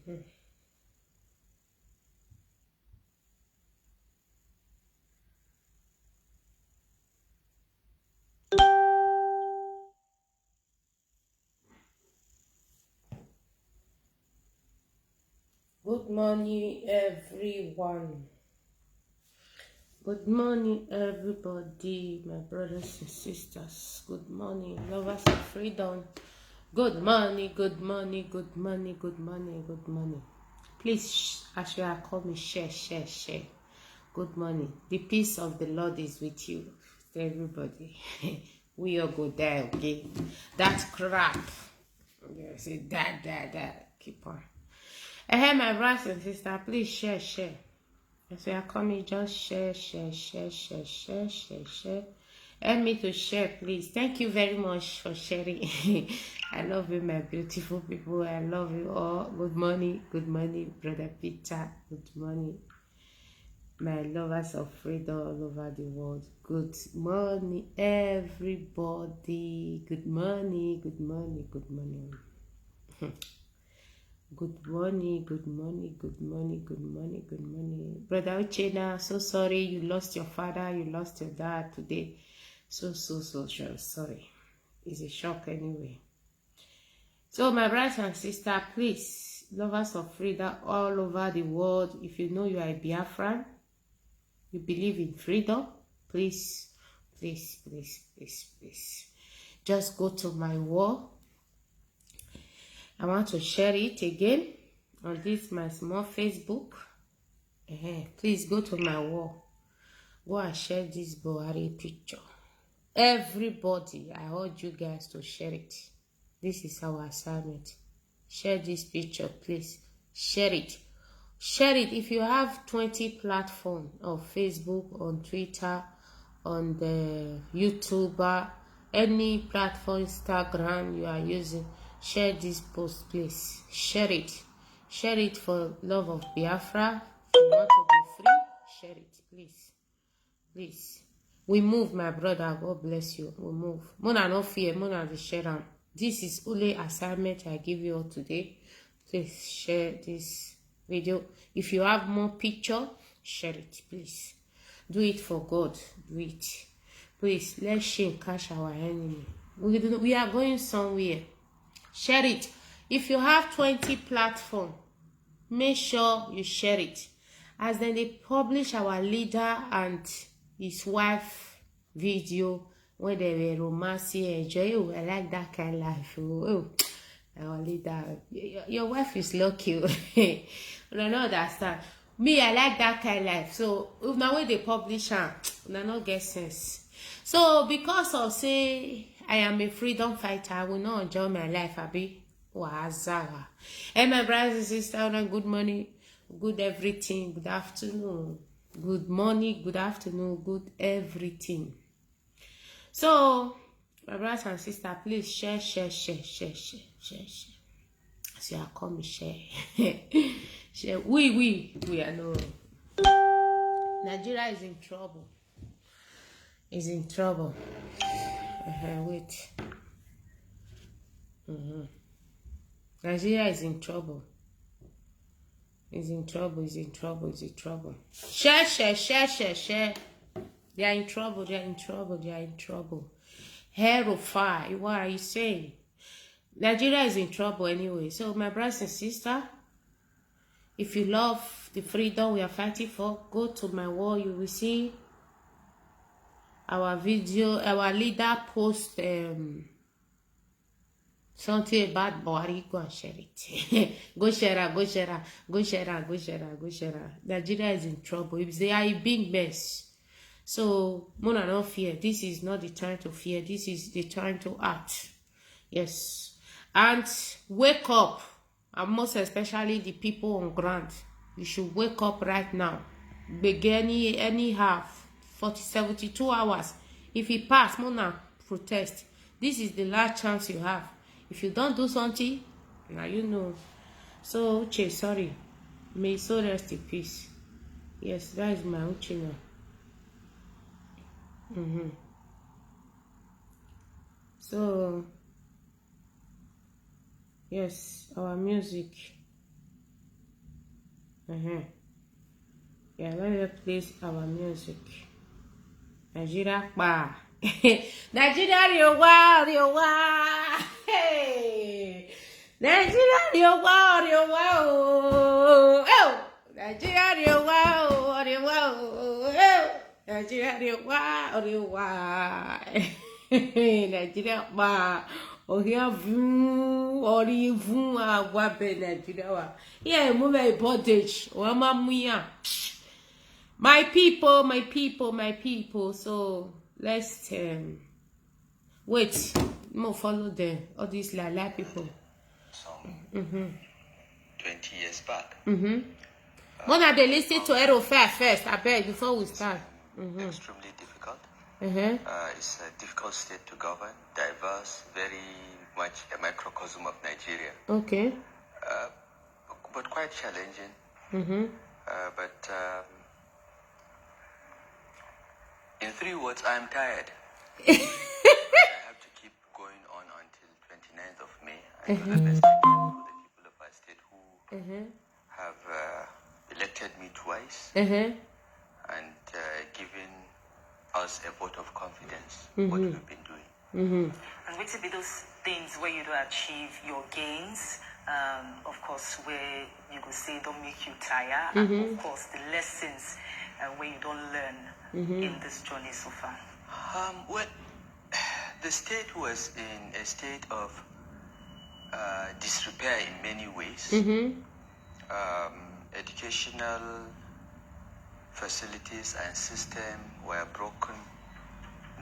Good morning, everyone. Good morning, everybody, my brothers and sisters. Good morning, lovers of freedom. Good morning, good morning, good morning, good morning, good morning. Please, as you are calling, share. Good morning. The peace of the Lord is with you, everybody. We all go there, okay? That crap. Yes, that. Keep on. My brothers and sisters, please share. As we are coming, just share. Help me to share, please. Thank you very much for sharing. I love you, my beautiful people. I love you all. Good morning, Brother Peter. Good morning, my lovers of freedom all over the world. Good morning, everybody. Good morning. Good morning. Brother Uchena, so sorry you lost your father, you lost your dad today. So sorry. It's a shock anyway. So my brothers and sisters, please, lovers of freedom all over the world, if you know you are a Biafran, you believe in freedom, please, just go to my wall. I want to share it again on this my small Facebook. Please go to my wall. Go and share this Buhari picture. Everybody, I urge you guys to share it. This is our assignment. Share this picture, please. Share it. If you have 20 platforms on Facebook, on Twitter, on the YouTube, any platform, Instagram you are using, share this post, please. Share it for love of Biafra. If you want to be free, share it, please. We move, my brother. God bless you. We move. Mona no fear. Mona the share. This is only assignment I give you all today. Please share this video. If you have more picture, share it, please. Do it for God. Do it. Please, let shame catch our enemy. We are going somewhere. Share it. If you have 20 platforms, make sure you share it. As then they publish our leader and his wife video when they were romancing, enjoy. Oh, I like that kind of life. Oh, our leader, your wife is lucky. I don't understand. Me, I like that kind of life. So if now when they publish her, I not get sense. So because of say I am a freedom fighter, I will not enjoy my life. Abi wazara. Hey, my brothers and sisters, good morning, good everything, good afternoon, good morning, good afternoon, good everything. So my brothers and sisters, please share. So you come share. Share. We are no. Nigeria is in trouble. Wait. Nigeria is in trouble. Is in trouble. Share. They are in trouble. Hair of fire. What are you saying? Nigeria is in trouble anyway. So my brothers and sisters, if you love the freedom we are fighting for, go to my wall. You will see our video. Our leader post something about Buhari. Go and share it. Go share. Nigeria is in trouble. They are a big mess. So Mona no fear. This is not the time to fear. This is the time to act. Yes. And wake up. And most especially the people on ground. You should wake up right now. Begin anyhow. 72 hours. If it pass, Mona protest. This is the last chance you have. If you don't do something, now you know. So Uche, sorry. May so rest in peace. Yes, that is my Uche now. So yes, our music. Yeah, let me play our music. Nigeria pa. Nigeria Riowa. Hey. Nigeria Riowa. Oh. Nigeria Riowa. Oh. Nigeria Riowa. Nigeria pa. Oria vun ori vun agwa be Nigeria wa. Yeah, move a bondage. O mamuya. My people. So let's wait. More follow them. All these la people. Some 20 years back. Mona, they listen to Aerofair first. I beg before we start. Extremely difficult. It's a difficult state to govern. Diverse, very much a microcosm of Nigeria. Okay. But quite challenging. In 3 words, I'm tired. I have to keep going on until 29th of May. I do the best I can for the people of our state who have elected me twice and given us a vote of confidence, what we've been doing. And which would be those things where you do achieve your gains, of course, where you could say don't make you tired, and of course the lessons where you don't learn in this journey so far? Well, the state was in a state of disrepair in many ways. Educational facilities and system were broken.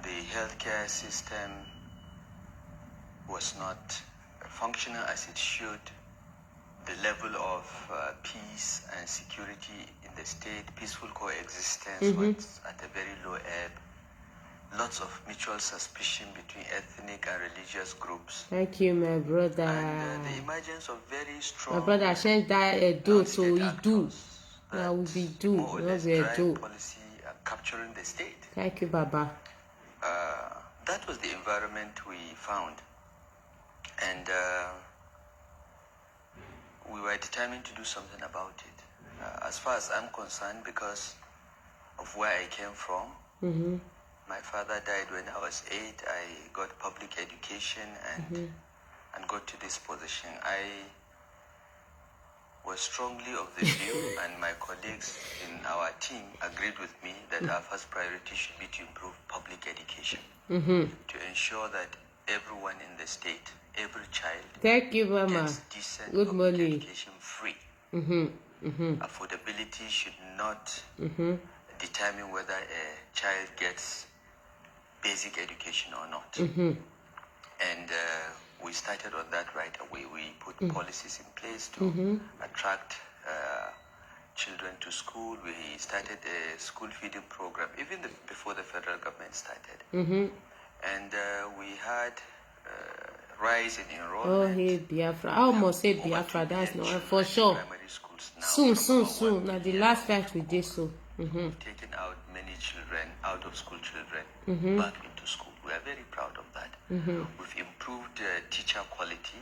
The healthcare system was not functional as it should. The level of peace and security in the state, peaceful coexistence was at a very low ebb. Lots of mutual suspicion between ethnic and religious groups. Thank you, my brother. And the emergence of very strong. My brother, change that do so we do. That will be do. More or less drive policy capturing the state. Thank you, Baba. That was the environment we found, and we were determined to do something about it. As far as I'm concerned, because of where I came from, my father died when I was 8. I got public education and got to this position. I was strongly of the view, and my colleagues in our team agreed with me, that our first priority should be to improve public education, to ensure that everyone in the state, every child, thank you, Mama, gets decent good public morning. education free. Affordability should not determine whether a child gets basic education or not. And we started on that right away. We put policies in place to attract children to school. We started a school feeding program even before the federal government started. And we had rise in enrollment. Oh, hey, Biafra. I almost say Biafra. That's not for sure. Soon. Now, the last fact we did so. We've taken out many children, out of school children, back into school. We are very proud of that. We've improved teacher quality.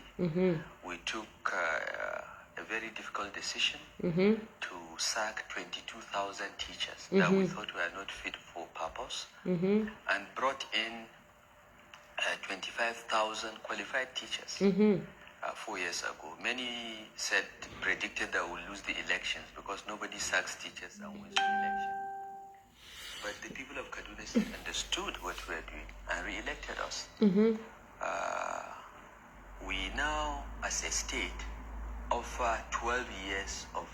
We took a very difficult decision to sack 22,000 teachers that we thought were not fit for purpose, and brought in 25,000 qualified teachers 4 years ago. Many predicted that we'll lose the elections because nobody sacks teachers and wins the election. But the people of Kaduna State understood what we were doing and re-elected us. We now, as a state, offer 12 years of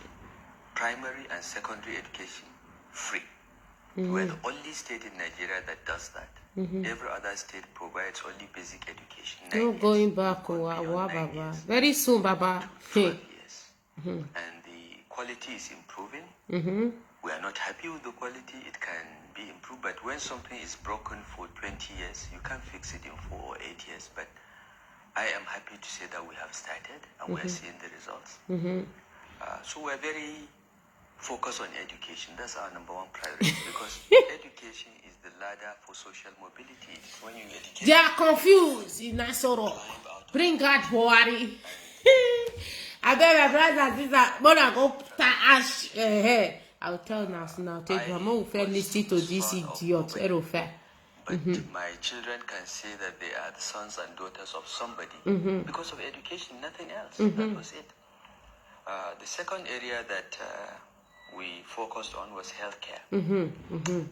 primary and secondary education free. We're the only state in Nigeria that does that. Every other state provides only basic education. No going back, Baba. Very soon, Baba. 12 years. And the quality is improving. We are not happy with the quality. It can be improved, but when something is broken for 20 years, you can't fix it in 4 or 8 years. But I am happy to say that we have started and we are seeing the results. So we're very focused on education. That's our number one priority, because education is the ladder for social mobility. When you educate, They are confused in Nasoro. Bring God, Buhari. I bet my brother and sister, when I go ash hair, I'll tell now, take Grandma will fair listen to this idiot. But my children can say that they are the sons and daughters of somebody because of education, nothing else. That was it. The second area that we focused on was healthcare.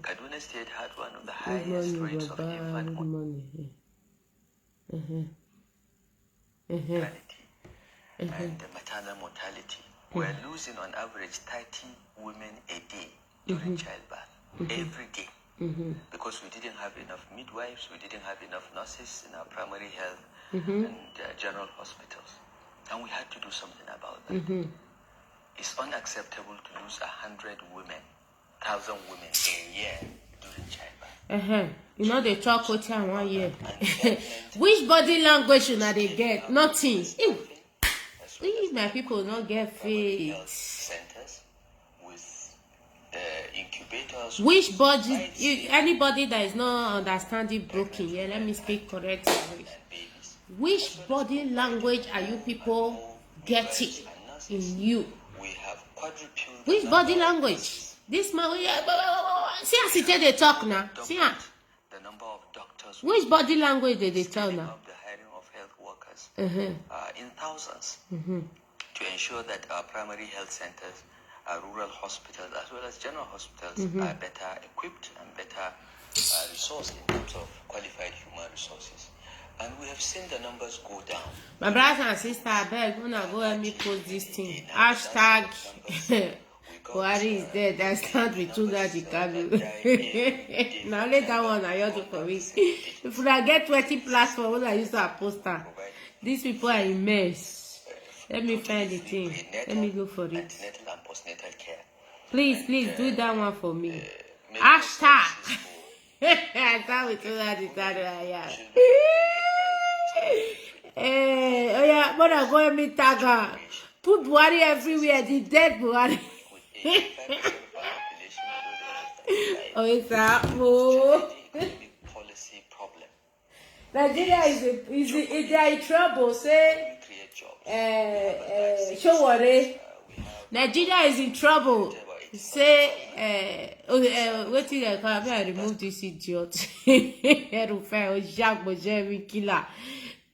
Kaduna State had one of the highest rates of infant mortality and maternal mortality. We're losing on average 30 women a day during childbirth, every day. Because we didn't have enough midwives, we didn't have enough nurses in our primary health and general hospitals. And we had to do something about that. It's unacceptable to lose 100 women, 1,000 women a year during childbirth. You know they talk with you 1 year. Which body language should they get? Nothing. Ew. My people don't get faith. Centers with incubators. Which body? Anybody that is not understanding broken? Yeah, let me speak correct language. Which body language are you people getting in you? We have quadrupled. Which body language? This man, see how they talk now. See how. The number of doctors. Which body language did they tell now? The hiring of health workers in thousands to ensure that our primary health centers, our rural hospitals, as well as general hospitals, are better equipped and better resourced in terms of qualified human resources. And we have seen the numbers go down. My brothers and sisters, I beg, when I go and me post this thing, hashtag Buhari is dead, I stand with Tunga Dikalu. Now let that one I do for me. If I get 20 platforms, when I use that poster, these people are immense. Let me find the thing. Let me go for it. Antenatal and postnatal care. Please, do that one for me. Hashtag. I stand with Tunga Dikalu. Oh yeah, but I go and meet Taga. Put Buhari everywhere, the dead Buhari. Oh, it's that Policy problem. Nigeria is they are in trouble. Say, show worry. Nigeria is in trouble. Say, what did I call? I remove this idiot. Killer.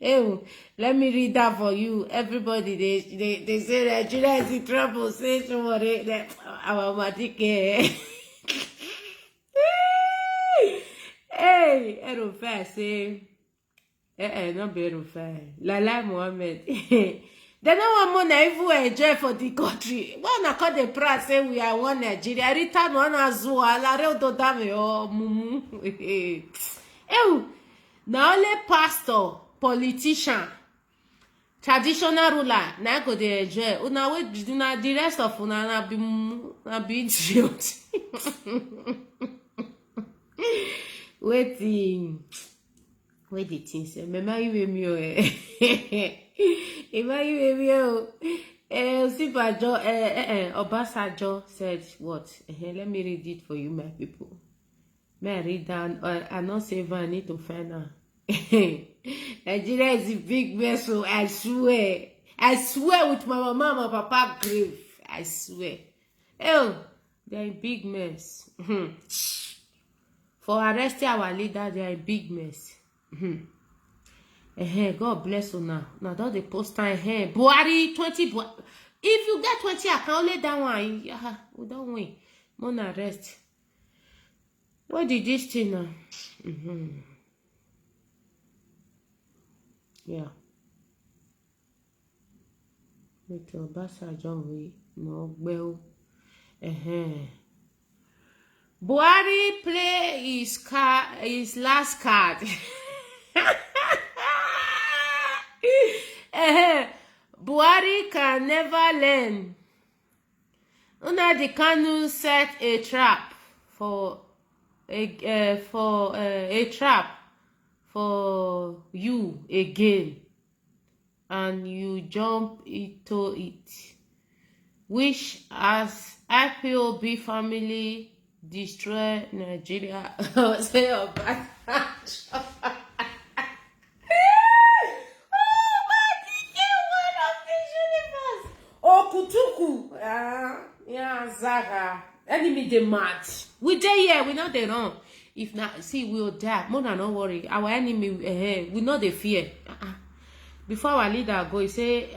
Hey, let me read that for you. Everybody, they say Nigeria is in trouble. Say somebody our matic. Hey, Erufai say, not be Erufai. Lala Mohammed. They don't want more evil enjoy for the country. When I call the press say we are one Nigeria, return one as well. La real do dame oh mumu. Ew, now only pastor, politician, traditional ruler, now go dey enjoy. Una wait, una the rest of una na be idiot. Waiting. Wait the thing say, mama you me o Osibajo, Obasanjo said what? Let me read it for you, my people. May I read down? I not save I need to find out. Nigeria is a big mess, so I swear. I swear with my mama and papa grave. I swear. Oh, they're a big mess. For arresting our leader, they're a big mess. God bless you now. Now that the post time Buhari 20. If you get 20, I can only that one. Yeah, we don't win. More arrest. What did this thing now? Yeah. With your Obasanjo we no well. Buhari play his last card. Buhari can never learn. Nnamdi Kanu set a trap for a trap for you again, and you jump into it, which as IPOB family destroy Nigeria. Say Obasanjo. Kuku. Yeah, Zaga. Enemy the mad. We there here, we not the wrong. If not, see, we'll die. More than not worry. Our enemy, we know the fear. Before our leader go, he say,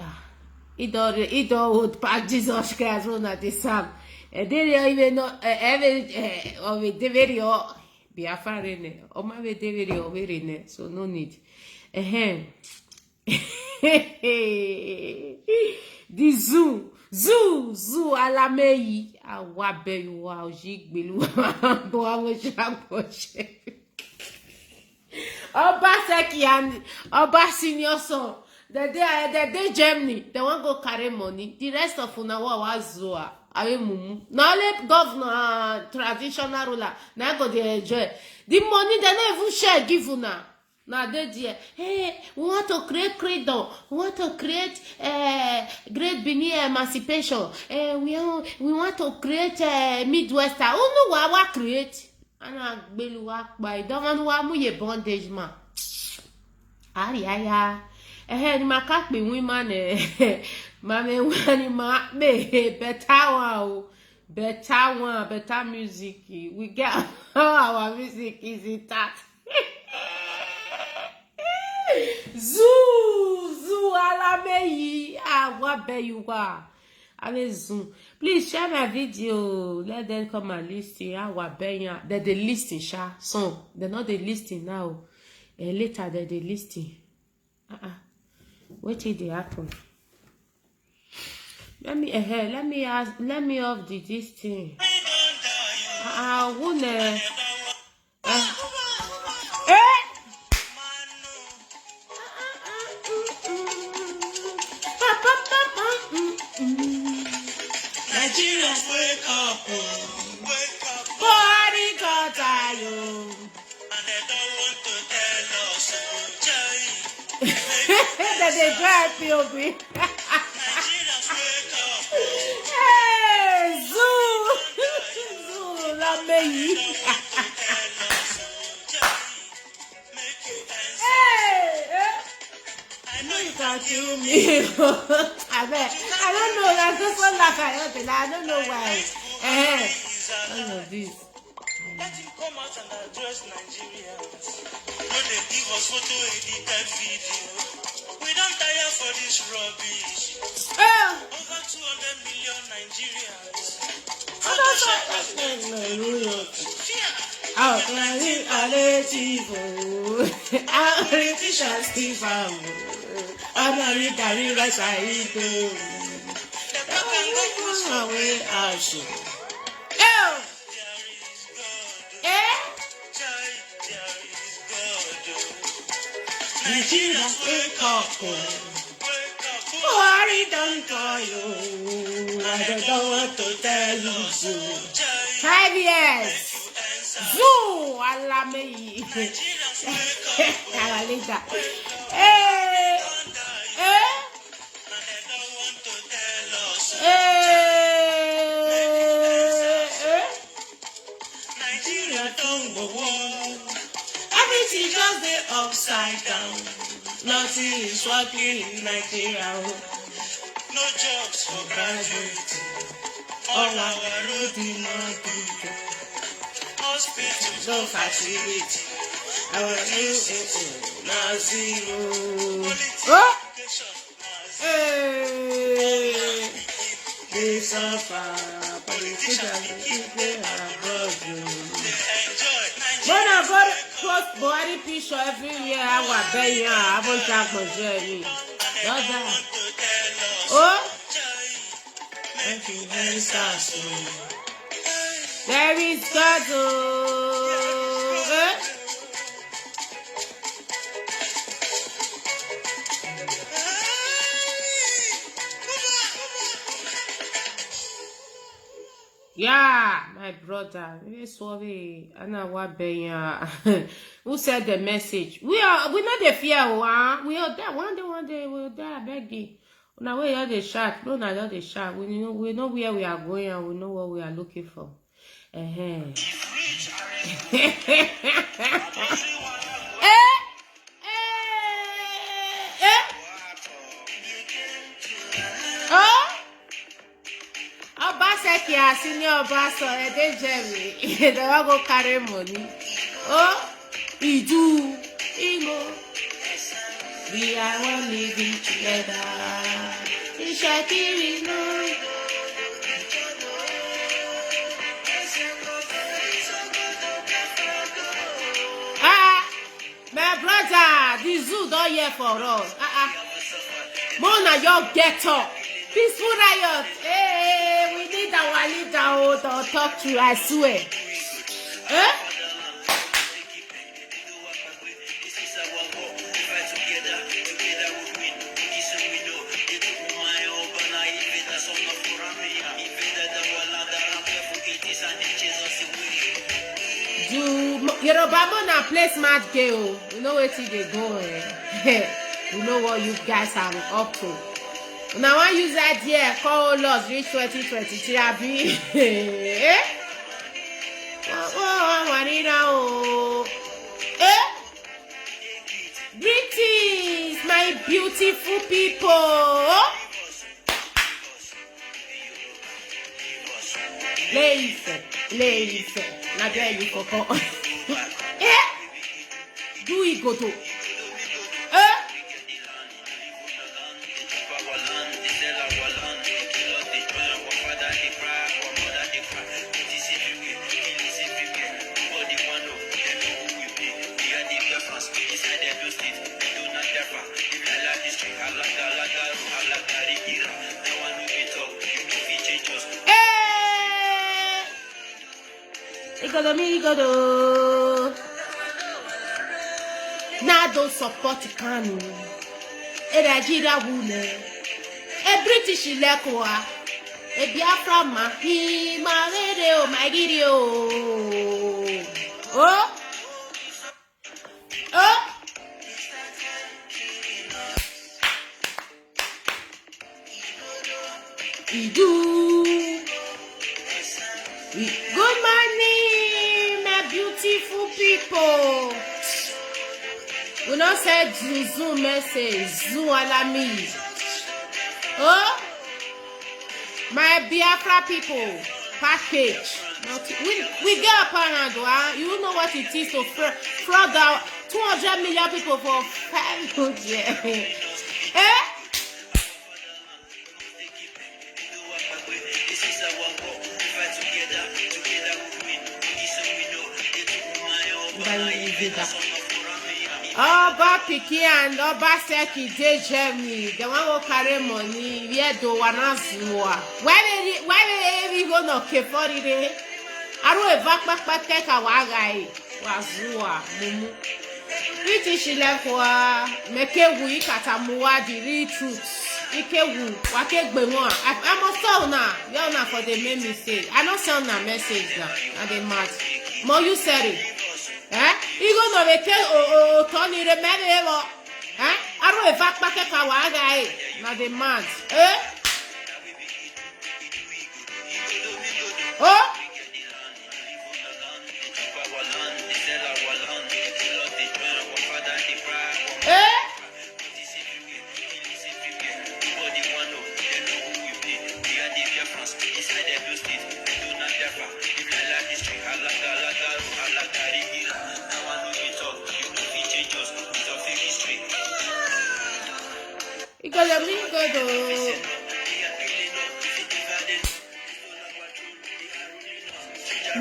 it don't would pass Jesus Christ one at the Sam. They don't even know every of the video. Be a foreigner. Or maybe the video very so no need. The zoo alameyi awabeyu wa ojigbelu bo awon shapoche Obaseki and Oba senior son they Germany they won't go carry money. The rest of una was zoa awe mumu na only governor traditional ruler na go dey enjoy the money. They no even share give una. Now they dear, hey, we want to create freedom. We want to create Great Benin emancipation. We want to create Midwestern. Who know what create? And I believe by don't want to move your bondage man. Ariya, ni makak me women mame wani ma me better music. We get our music is intact. Zoo alameyi awabeyiwa. Zoom. Please share my video. Let them come and listen. Awabenya. They listen, song. They're not the listing now. Later they listing. What did they happen? Let me off this thing. Who Nigerians wake up, wake up. Body got tired. And they don't want to tell us, Jai. That they drive POB. Nigerians wake up. Hey, zoo, la me. I know you Can't kill me. I don't know. That's just one laugh I don't know why. All of this. Let him come out and address Nigerians. When they give us photo edited video, we don't tire for this rubbish. Over 200 million Nigerians. Nigerians wake up, Worry don't call you. I don't want to tell you so. 5 years. Zoo, alameyi. Nigerians wake up, Alalita. and they don't want to tell us. Nigeria don't go on. Everything just dey upside down. Nothing is working in Nigeria. No jobs for graduates. All our road is not good. Hospitals, no facility. Our new now zero. They suffer. Politicians keep their abroad. When I go to post body picture everywhere, I was begging. I won't talk my journey. Oh, there is God. Yeah, my brother. Really sorry. Who said the message? We not the fear one. We are there. One day we'll die begging. Now we are the shot. No, not the shot. We know where we are going and we know what we are looking for. make your senior pastor they Jerry. They will go carry money. Oh, he do. He go. We are one living together. We shall be known. My brother, the zoo don't hear for us. Mona, you get up. Peaceful riot. Hey, we need our leader to talk to, I swear. Eh? Yoruba Mona play smart game. You know where they go. You know what you guys are up to. Now I use that year call us reach 2023. Greetings, my beautiful people. Ladies, now there you go. Do we go to? Igodo. Now don't support Kanu. A Nigeria woman. A British Lekwa. A Biafra Mahi Marede my video. Oh? Oh? Good morning, my beautiful people. We not say Zuzu message, Zoo Alami. Oh, my Biafra people, package. We get a paranoid. You know what it is to fraud out 200 million people for 5 years. Eh? Oba Piki and Oba Seki dey Germany. The one who carry money, where do wanna zua? Why they go no ke for it? I don't evac take a wagai. Wazua, mumu. British lekwa make wu ikatamuwa the real truth. Ikewu wake gbewa. I must tell now. You na for the main mistake. I don't send a message now. I dey mad. More you said it. Eh? Igo no veke Tony remember. Eh? I don't evac packet kawaga. Na the mad. Eh? Oh? Eh?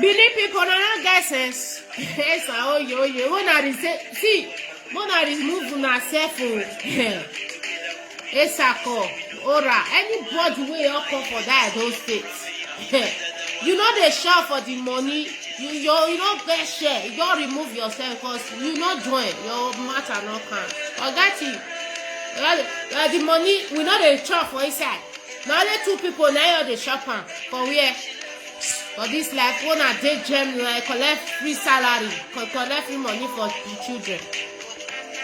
Believe people are not guesses. Yes, oh yo. Mona remove na self. Esako, ora, anybody wey up for that those states. You know they share for the money. You don't get share. You don't remove yourself because you not join. Your matter not count. Forget it. The money we know they chop for inside. Now only 2 people now you the shop for where. For this life, when I did gem, like collect free salary, collect free money for the children.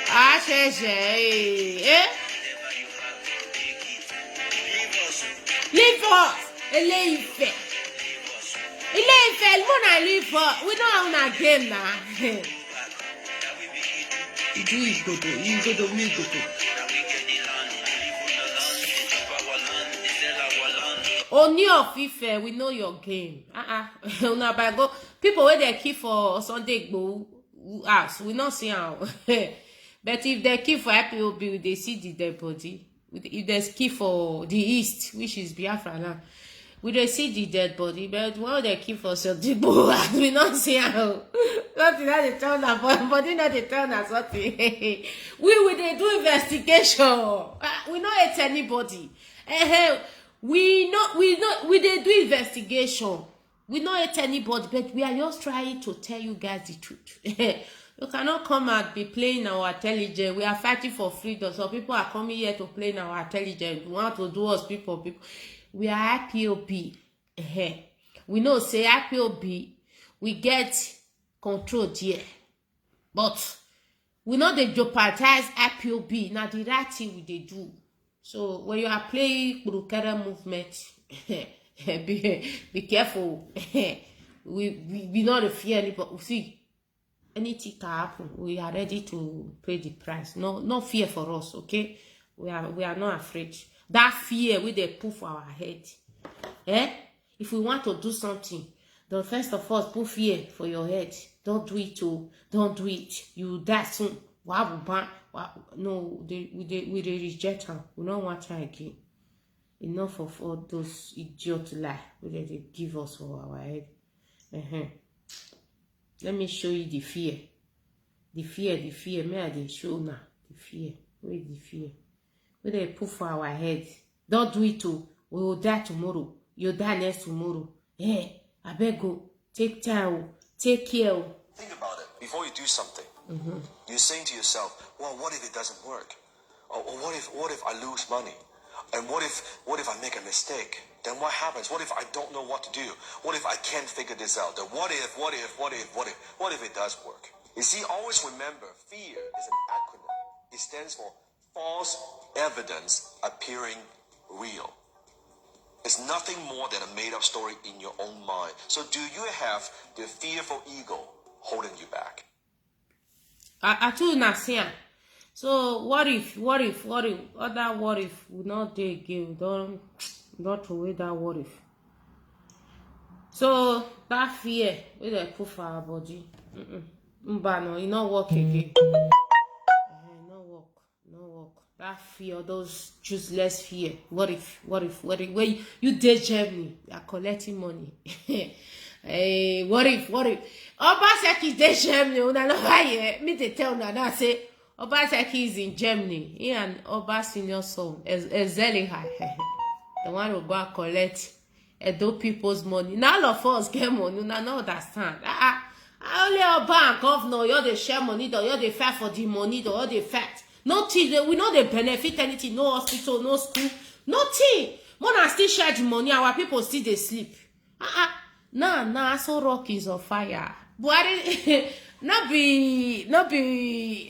Ah, eh? Leave us, Ile-Ife. Ile-Ife, Mona leave us. We don't own a game now. You go to. Only of Ife, we know your game. Una by go people where they keep for Sunday go us, we not see how. But if they keep for IPOB, they see the dead body. If they keep for the east, which is Biafra now, we dey see the dead body. But while they keep for Sunday go, we not see how. Something that they tell us, body not they tell us something. we they do investigation. We not hate anybody. We they do investigation. We not hate anybody, but we are just trying to tell you guys the truth. You cannot come and be playing our intelligence. We are fighting for freedom. So people are coming here to play in our intelligence. We want to do us people. We are IPOB. We know say IPOB, we get control here. But we know they jeopardize IPOB. Now the right thing we they do. So when you are playing Kurukere movement, be careful. we not fear anybody. See, anything can happen. We are ready to pay the price. No fear for us, okay? We are not afraid. That fear we they put for our head. If we want to do something, then first of all put fear for your head. Don't do it, oh, don't do it. You die soon. No, we reject her. We don't want her again. Enough of all those idiot lie they give us for our head. Let me show you the fear. The fear. May I show now? The fear. Where the fear? Where they put for our head. Don't do it too. We will die tomorrow. You'll die next tomorrow. I beg you. Take time. Take care. Think about it. Before you do something, you're saying to yourself, well, what if it doesn't work? Or what if I lose money? And what if I make a mistake? Then what happens? What if I don't know what to do? What if I can't figure this out? Then what if it does work? You see, always remember, fear is an acronym. It stands for false evidence appearing real. It's nothing more than a made-up story in your own mind. So do you have the fearful ego holding you back? I told you not. So what if other what if we not dey again? Don't throw away that what if. So that fear we dey put for our body. No, it not work again. No work. That fear, those useless fear. What if? When you dey Germany, you are collecting money. What if? Obaseki dey Germany, una no hear me dey tell una now say Obaseki is in Germany. He and Oba senior son, Ezeliha. The one who go and collect Edo people's money. Now all of us get money, you not understand. Only Oba and governor, you they share money, you they fight for the money, you they fight. Nothing, we know they benefit anything, no hospital, no school, nothing. More still share the money, our people still they sleep. Nah, so rock is on fire. Buhari, not be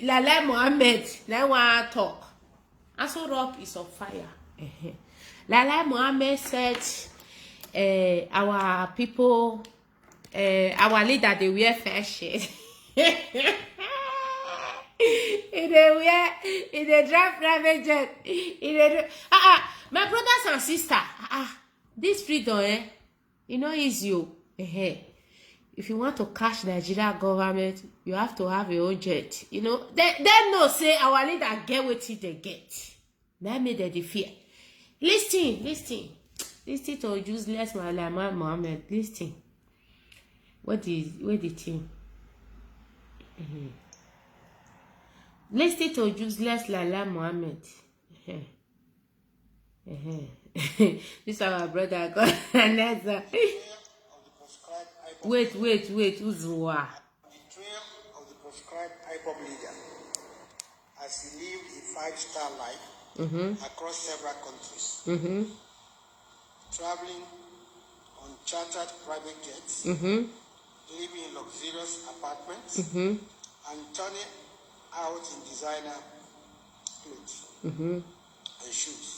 Lala Mohammed, let one talk. Aso Rock is on fire. Lala Mohammed said, our people, our leader, they wear fair shade. They drive private jet. My brothers and sisters, this freedom, you know, is you. If you want to catch Nigeria government, you have to have your own jet. You know, they know say our leader get what they get. That made the fear. Listen to useless Malama Mohammed. Listen. What the thing? Listen to useless Lala Mohammed. This is our brother. God, Wait, who's what? Betrayal of the proscribed IPOB leader as he lived a 5-star life across several countries, traveling on chartered private jets, living in luxurious apartments, and turning out in designer clothes and shoes.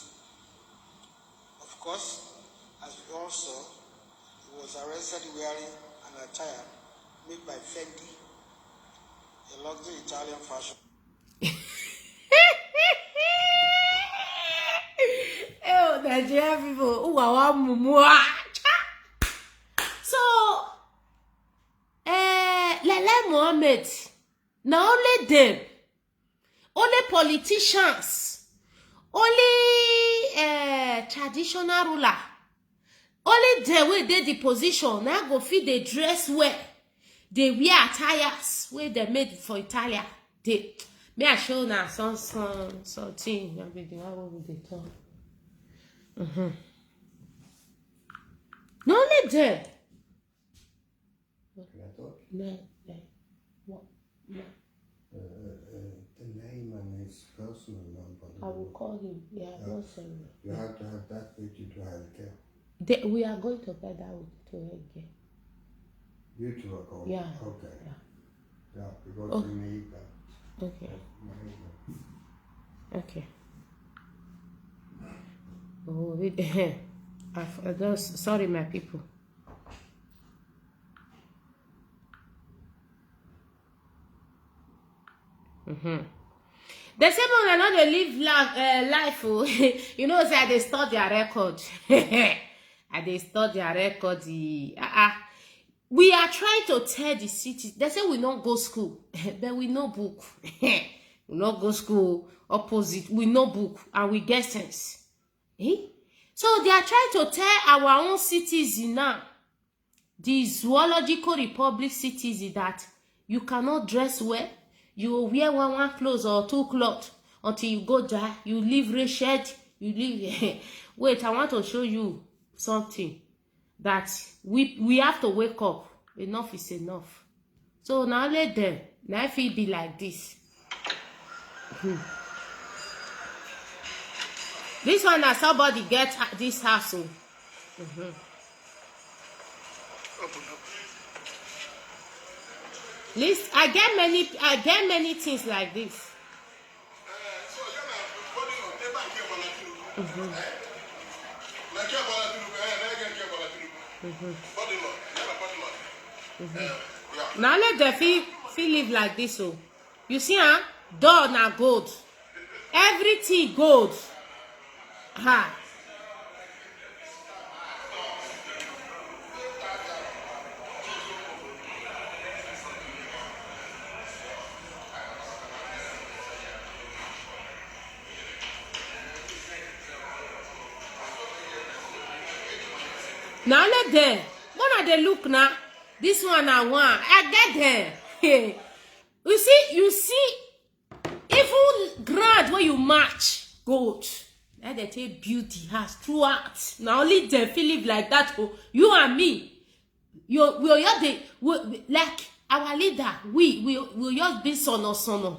Of course, as we all saw, he was arrested wearing an attire made by Fendi, a luxury Italian fashion. Nigerian people who are mumua. So, Lele Mohammed, not only them, only politicians, only traditional ruler, only the way they the position, now go fit the dress well, they wear attires where they made for Italia. They may I show now something. What they talk? Not only them. No. What? No. The name and his personal number. I will call him. Yeah, not saying. You have to have that with you to healthcare. We are going to get that to healthcare. You two are going? Yeah. Okay. Yeah. Because we need that. Okay. Okay. Oh, sorry, my people. The same one not they live life. You know, say they store their record. And they store their record. We are trying to tell the city. They say we don't go school, but we know book. We not go school. Opposite, we know book and we get sense. So they are trying to tell our own citizens now, the zoological republic citizens, that you cannot dress well. You wear one clothes or two clothes until you go die. You live wretched. You live. Wait, I want to show you something that we have to wake up. Enough is enough. So now let them. Now if it be like this. This one that somebody get this house. List, I get many things like this. Now let the feel live like this. So you see, door na gold, everything gold. Now let them. One of the look now. This one I want. I get there. You see, even grand where you match gold. Let they take beauty has throughout. Now only they feel live like that. Oh, you and me. We like our leader. We just be son.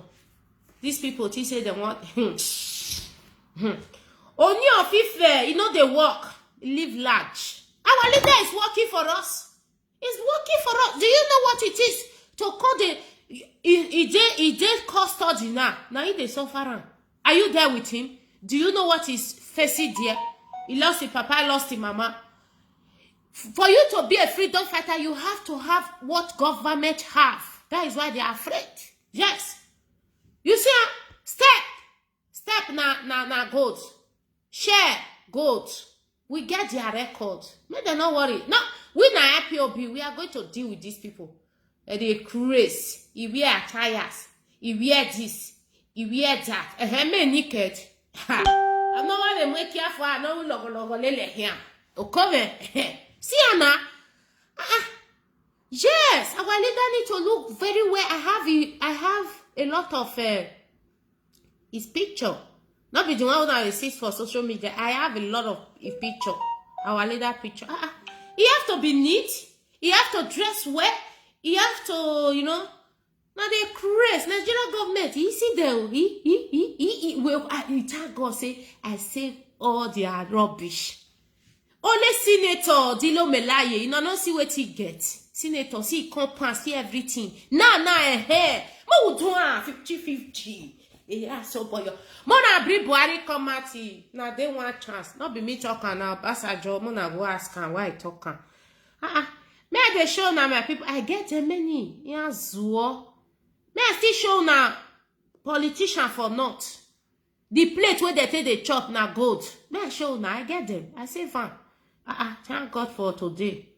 These people think say they want. Only of Ife, you know they work, live large. Our leader is working for us. He's working for us. Do you know what it is to call the he did custody now? Now he dey suffer. Are you there with him? Do you know what is facing there? He lost his papa, he lost his mama. For you to be a freedom fighter, you have to have what government have. That is why they are afraid. Yes. You see, step na gold. Share gold. We get their record. Make them not worry. No, we na IPOB. We are going to deal with these people. They craze. He wear attires. He wear this. He wear that. Me naked. I'm not want to make careful. I know logo lele here. Okay. See Anna. Yes, our leader need to look very well. I have a lot of his picture. Not be the one that I see for social media. I have a lot of his picture. Our leader picture. He have to be neat. He have to dress well. He have to, you know. Now they crazy. Nigerian government. He see them. He thank God say I save all their rubbish. Only Senator Dilo Melaye, you know, not see what he get. Senator, see, compound, see everything. Now, Mo do 50-50. Yeah, so boy. Mona bring Buhari come at you. Now they want chance. Not be me talking now. Basajo, Mona go ask him why he talking. May I show now my people? I get a many. Yeah, Zuo. May I still show now politician for not. The plate where they take the chop na gold. Man, show now I get them. I say fine. Thank God for today.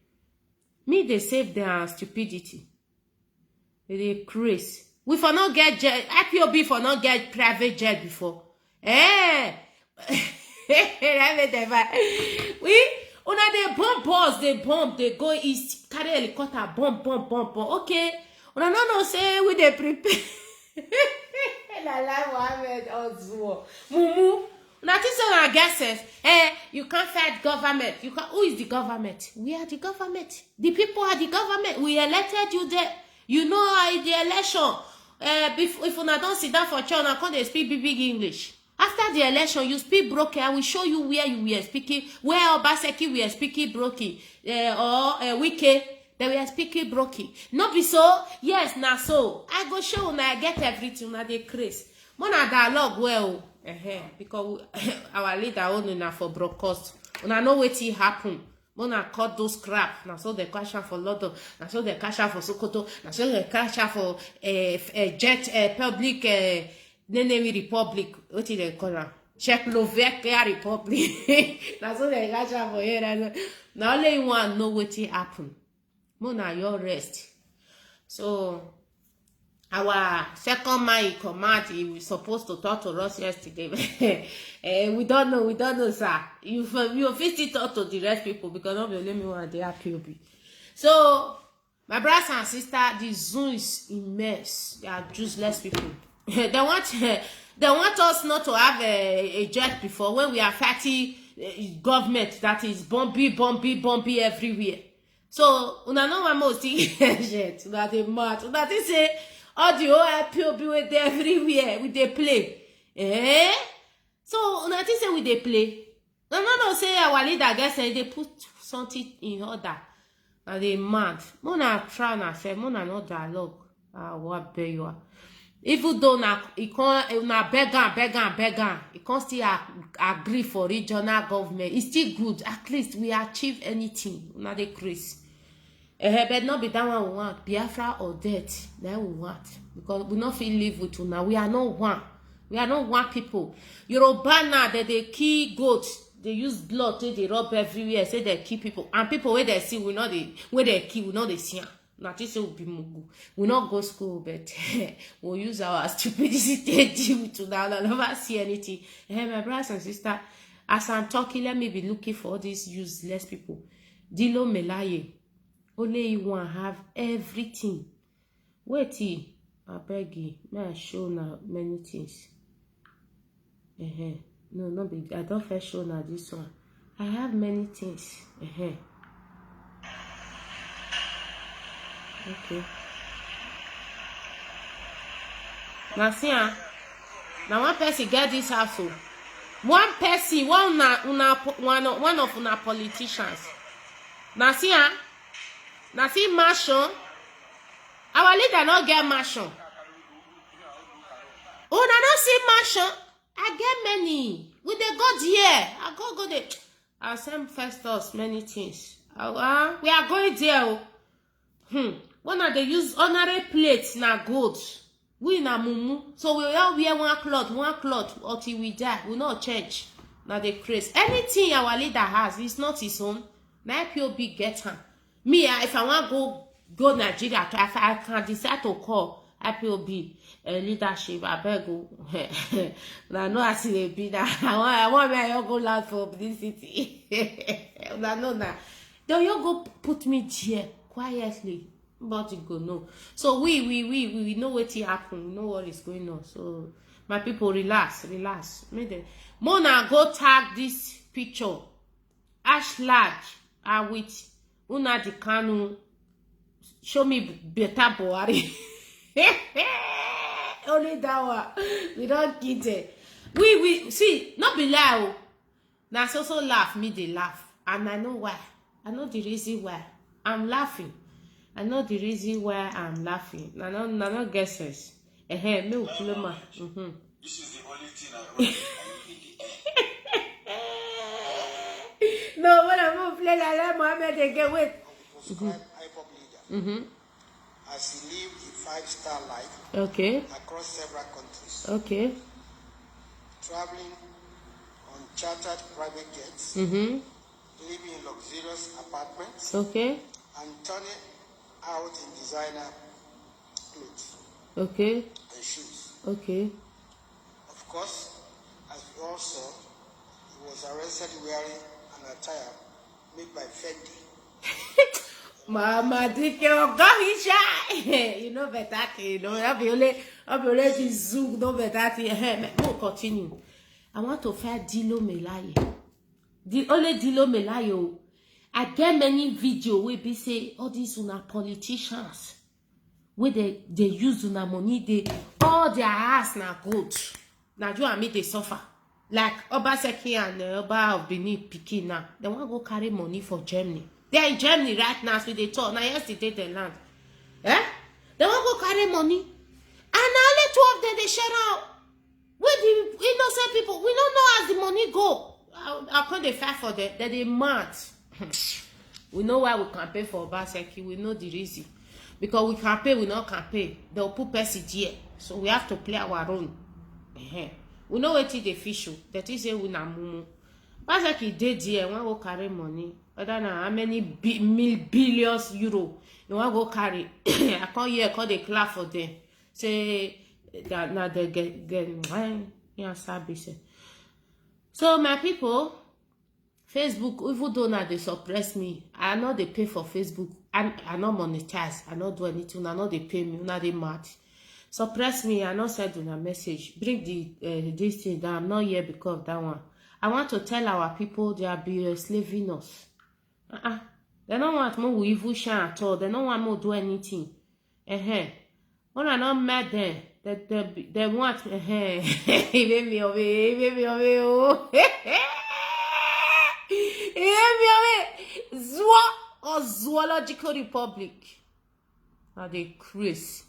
Me, they save their stupidity. They craze. We for not get jet. IPOB for not get private jet before. Eh. We una they bomb balls, they bomb, they go east, carry helicopter, bomb. Okay. Una no say we they prepare. Lala Mohammed Ozuo. Mumu. Una think so I guesses. You can't fight government. You can who is the government? We are the government. The people are the government. We elected you there. You know the election. If una don't sit down for chair, una can't speak big English. After the election, you speak broken. I will show you where you were speaking, where Obaseki we are speaking broken, or Wike they were speaking broken. No be so. Yes, na so. I go show una I get everything. Na dey craze. Mona dialogue well. Because our leader own una for broadcast. Una know wetin happen. Mona cut those crap. Na so they cash out for London. Na so they cash out for Sokoto. Na so they cash out for jet public Nenemi Republic. What is they call am? Czechoslovakia Republic. Na so they cash out for here. Na only one know wetin happen. Mona your rest. So our second man in command, he was supposed to talk to us yesterday. We don't know, sir. You fit talk to the rest people because not only me one they are POB. So my brothers and sisters, the Zoom is immense. They are useless people. They want us not to have a jet before when we are fighting government that is bumpy everywhere. So una know one most jet. Una dey mad. Una think say all the whole POB with everywhere we dey play. So una think say we dey play. No say our leader guess say they put something in order. And they mad. Mona try na say mona no dialogue. What be you are. Even though na beg am, he can't still agree for regional government. It's still good. At least we achieve anything. Una dey crazy. But not be that one we want. Biafra or death, that we want. Because we not feel live with you now. We are not one. We are not one people. Yoruba now, they kill goats. They use blood, they rub everywhere. Say they kill people. And people where they see, where they kill, we know they see. Not this will be mugu. We not go school, but we'll use our stupidity to deal with you now. I'll never see anything. My brothers and sisters, as I'm talking, let me be looking for all these useless people. Dilo Melaye. Only you want have everything. Wait, I beg you. May I show now many things. No, not big. I don't first show now this one. I have many things. Okay. Now see, now one person get this house. One person, one of una politicians. Now see, now see mansion. Our leader not get mansion. Oh, na not see mansion. I get many. With the God here, I go there. I send Festus many things. We are going there. When they use honorary plates na gold. We na mumu. So we all wear one cloth until we die. We not change. Now they craze. Anything our leader has is not his own. Na IPOB get him. Me, if I want go Nigeria, if I can decide to call IPOB leadership, I beg go. I know I see they be that. I want me to go loud for publicity. I know that. Don't you go put me there quietly? But you go no. So we know what happen. We know what is going on. So my people, relax. Mona go tag this picture. Ash large with Una di Kanu. Show me better Buhari. Only that one. We don't get it. We see, not be lie. Now so laugh, me they laugh. And I know why. I know the reason why. I'm laughing. I know the reason why I'm laughing. No guesses. Me ukulema. This is the only thing I wrote. No, when I'm going to play like Mohammed again, wait. IPOB leader. As he lived a 5-star life okay. across several countries. Okay. traveling on chartered private jets, living in luxurious apartments, Okay. and turning out in designer clothes Okay. and shoes. Okay. Of course, as we all saw, he was arrested wearing an attire made by Fendi. Mama, take your gun, you know better, you know. I'll be only zoom, no better. We'll continue. I want to find Dilo Melaye. Only Dilo Melaye. I get many video where be say all these una politicians where they use una money, they all their ass na good. Now you and me they suffer. Like Obaseki and Oba of Benin Pikin now. They want to go carry money for Germany. They are in Germany right now, so they talk. Now yesterday they land. Eh? They want to go carry money. And now only two of them they share out. With the innocent people, we don't know as the money go. How can they fight for them? That they mad. We know why we can pay for Obaseki. We know the reason. Because we can pay, we not can pay. They'll put Percy here. So we have to play our own. We know what the fish. That is a we na mumu. Obaseki did here. One go carry money. I don't know how many billions euro you want go carry. I can't hear call the clap for them. Say that now they get service. So my people, Facebook, even though now they suppress me, I know they pay for Facebook. I not monetize. I not do anything. I know they pay me. Now they mad. Suppress me. I not send you a message. Bring the this thing down. I'm not here because of that one. I want to tell our people they are be enslaving us. They don't want more evil shine at all. They don't want more do anything. When I not mad them, they want me away. Oh. Zwa or Zoological Republic. Are they Chris?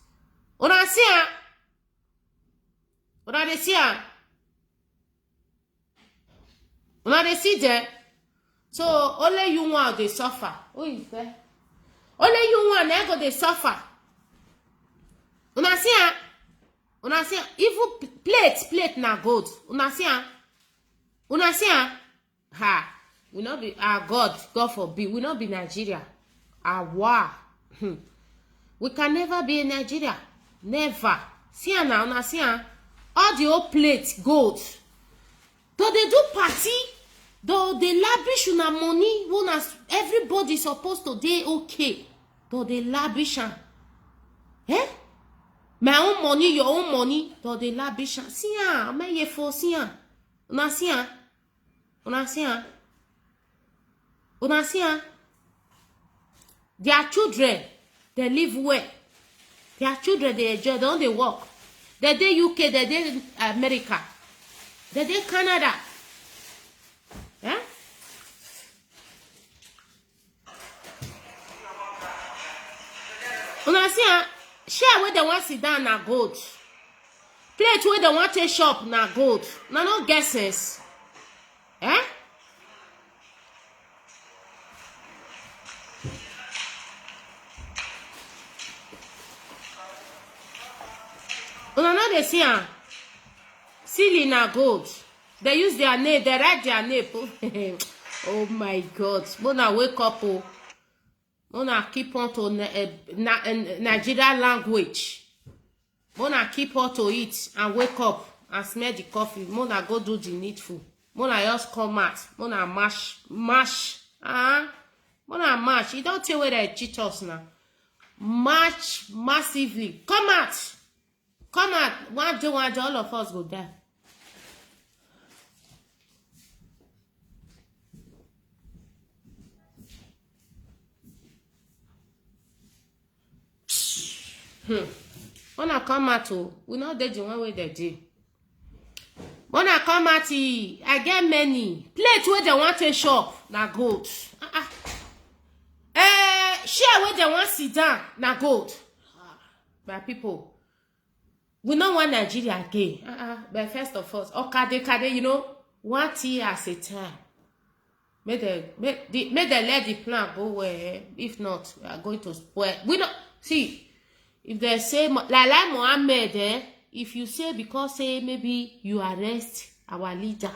Una see? Una they see? Una they see there? So only you want they suffer. Who is there? Only you want they go they suffer. Una see? Una see? Even plate na gold. Una see? Una see? Ha! We not be our God forbid. We not be Nigeria. Our we can never be in Nigeria. Never. See now, una see all the old plates gold. Though they do party. Though they lavish una money, when everybody supposed to dey okay. Though they lavish eh? My own money, your own money. Though they lavish see me ye for see una see una see una see their children they live well. Their children they enjoy. They don't they work. They dey UK, they dey America, they dey Canada. Eh? Una see share where they want sit down na gold. Plate where they want to shop na gold. Na no guesses. Eh? Una no dey see silly na gold. They use their name, they write their name. Oh my God. Mona wake up. Mona keep on to Nigerian language. Mona keep on to it and wake up and smell the coffee. Mona go do the needful. Mona just come out. Mona mash. Mona mash. You don't tell where they cheat us now. March massively. Come out. Come out. One day, all of us go die. When I come out, we not dead the one way they do. When I come out, I get many plates where they want to shop. Na gold. Share where they want sit down. Na gold. My people, we don't want Nigeria again. But first of all, Okade, you know, 1 tea at a time. May they let the plan go where. If not, we are going to spoil. We don't see. If they say like Mohammed, if you say because say maybe you arrest our leader,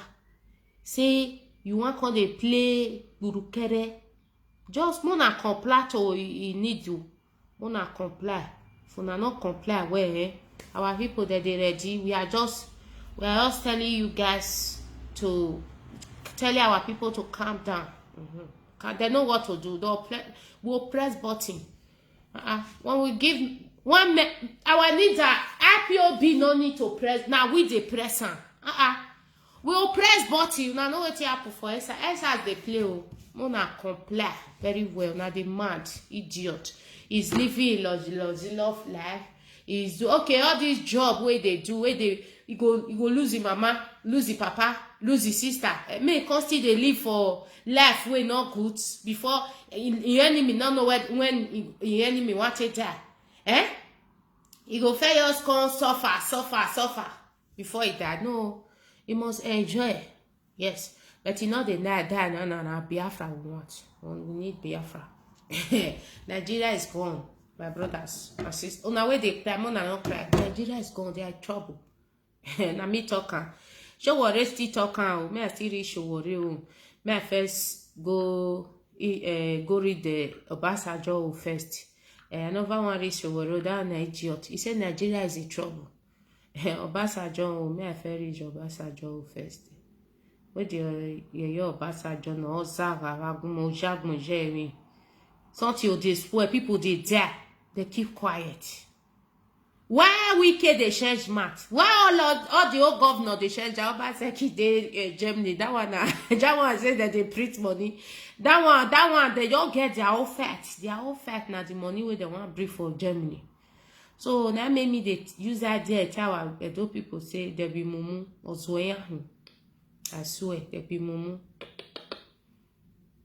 say you want come dey play burukere, just mona comply to e need you. Mona comply. If una not comply well, our people that they ready. We are just telling you guys to tell our people to calm down. They know what to do. We'll press button. When we give our leader IPOB no need to press. Now we dey press am. We'll press button. Now know what happen for us. As they play, mona comply very well. Now the mad idiot is living a love life. Is okay. All this job where they do, where they you go lose your mama, lose your papa, lose your sister. May constantly they live for life way not good before your enemy not know when your enemy want to die. You go fail us come suffer before he die. No, you must enjoy. Yes, but you know they die. No. Biafra we want. We need Biafra. Nigeria is gone, my brothers, my sisters. On our way they cry, on not cry. Nigeria is gone. They are in trouble. Na me talking. Showore still talking. Me I still read Showore. Me I first go read the Obasanjo first. Another one read Showore. That an idiot. He said Nigeria is in trouble. Obasanjo. Me I first read Obasanjo first. Where the Obasanjo no Zaga Ragumo Jagmo Jeremy. Something they spoil, people they die, they keep quiet. Why wicked they change math? Why all the old governor they change? Obaseki they Germany. That one say that they print money. That one they all get their own facts. Their own fact now the money where they want to bring for Germany. So now made me they use that idea. Tell Edo people say there be mumu or swear. I swear there be mumu.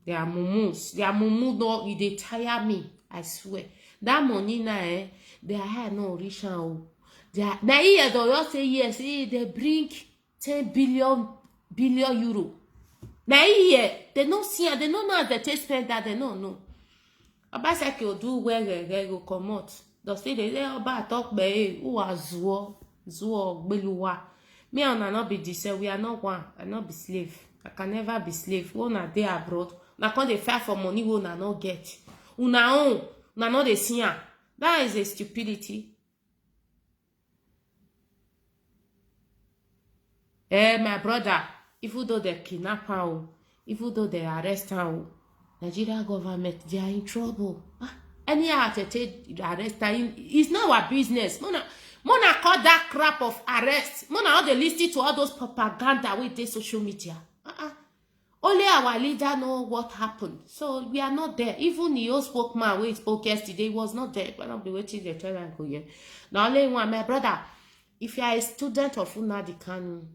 They are mumus. They are mumu. No, they tire me. I swear. That money now, they are no rich now. They are now here. They say yes. They bring 10 billion euro. Now here, they don't see. They don't know that they spend that. They don't know. Obaseki will do well. They go come out. They say they about talk by who are zuo beluwa. Me and I not be deceived. We are not one. I not be slave. I can never be slave. One are there abroad. Na come dey fight for money we una no get. Una own, una no dey see am. That is a stupidity. My brother, even though they kidnap am, even though they arrest am, Nigeria government they are in trouble. Anyhow to take arrest am, it's not our business. Mona call that crap of arrest. Mona all dey listen to all those propaganda with the social media. Only our leader know what happened. So we are not there. Even the old spokesman who spoke yesterday was not there. But I'll be waiting the tell and go here. Now only one, my brother, if you are a student of Nnamdi Kanu,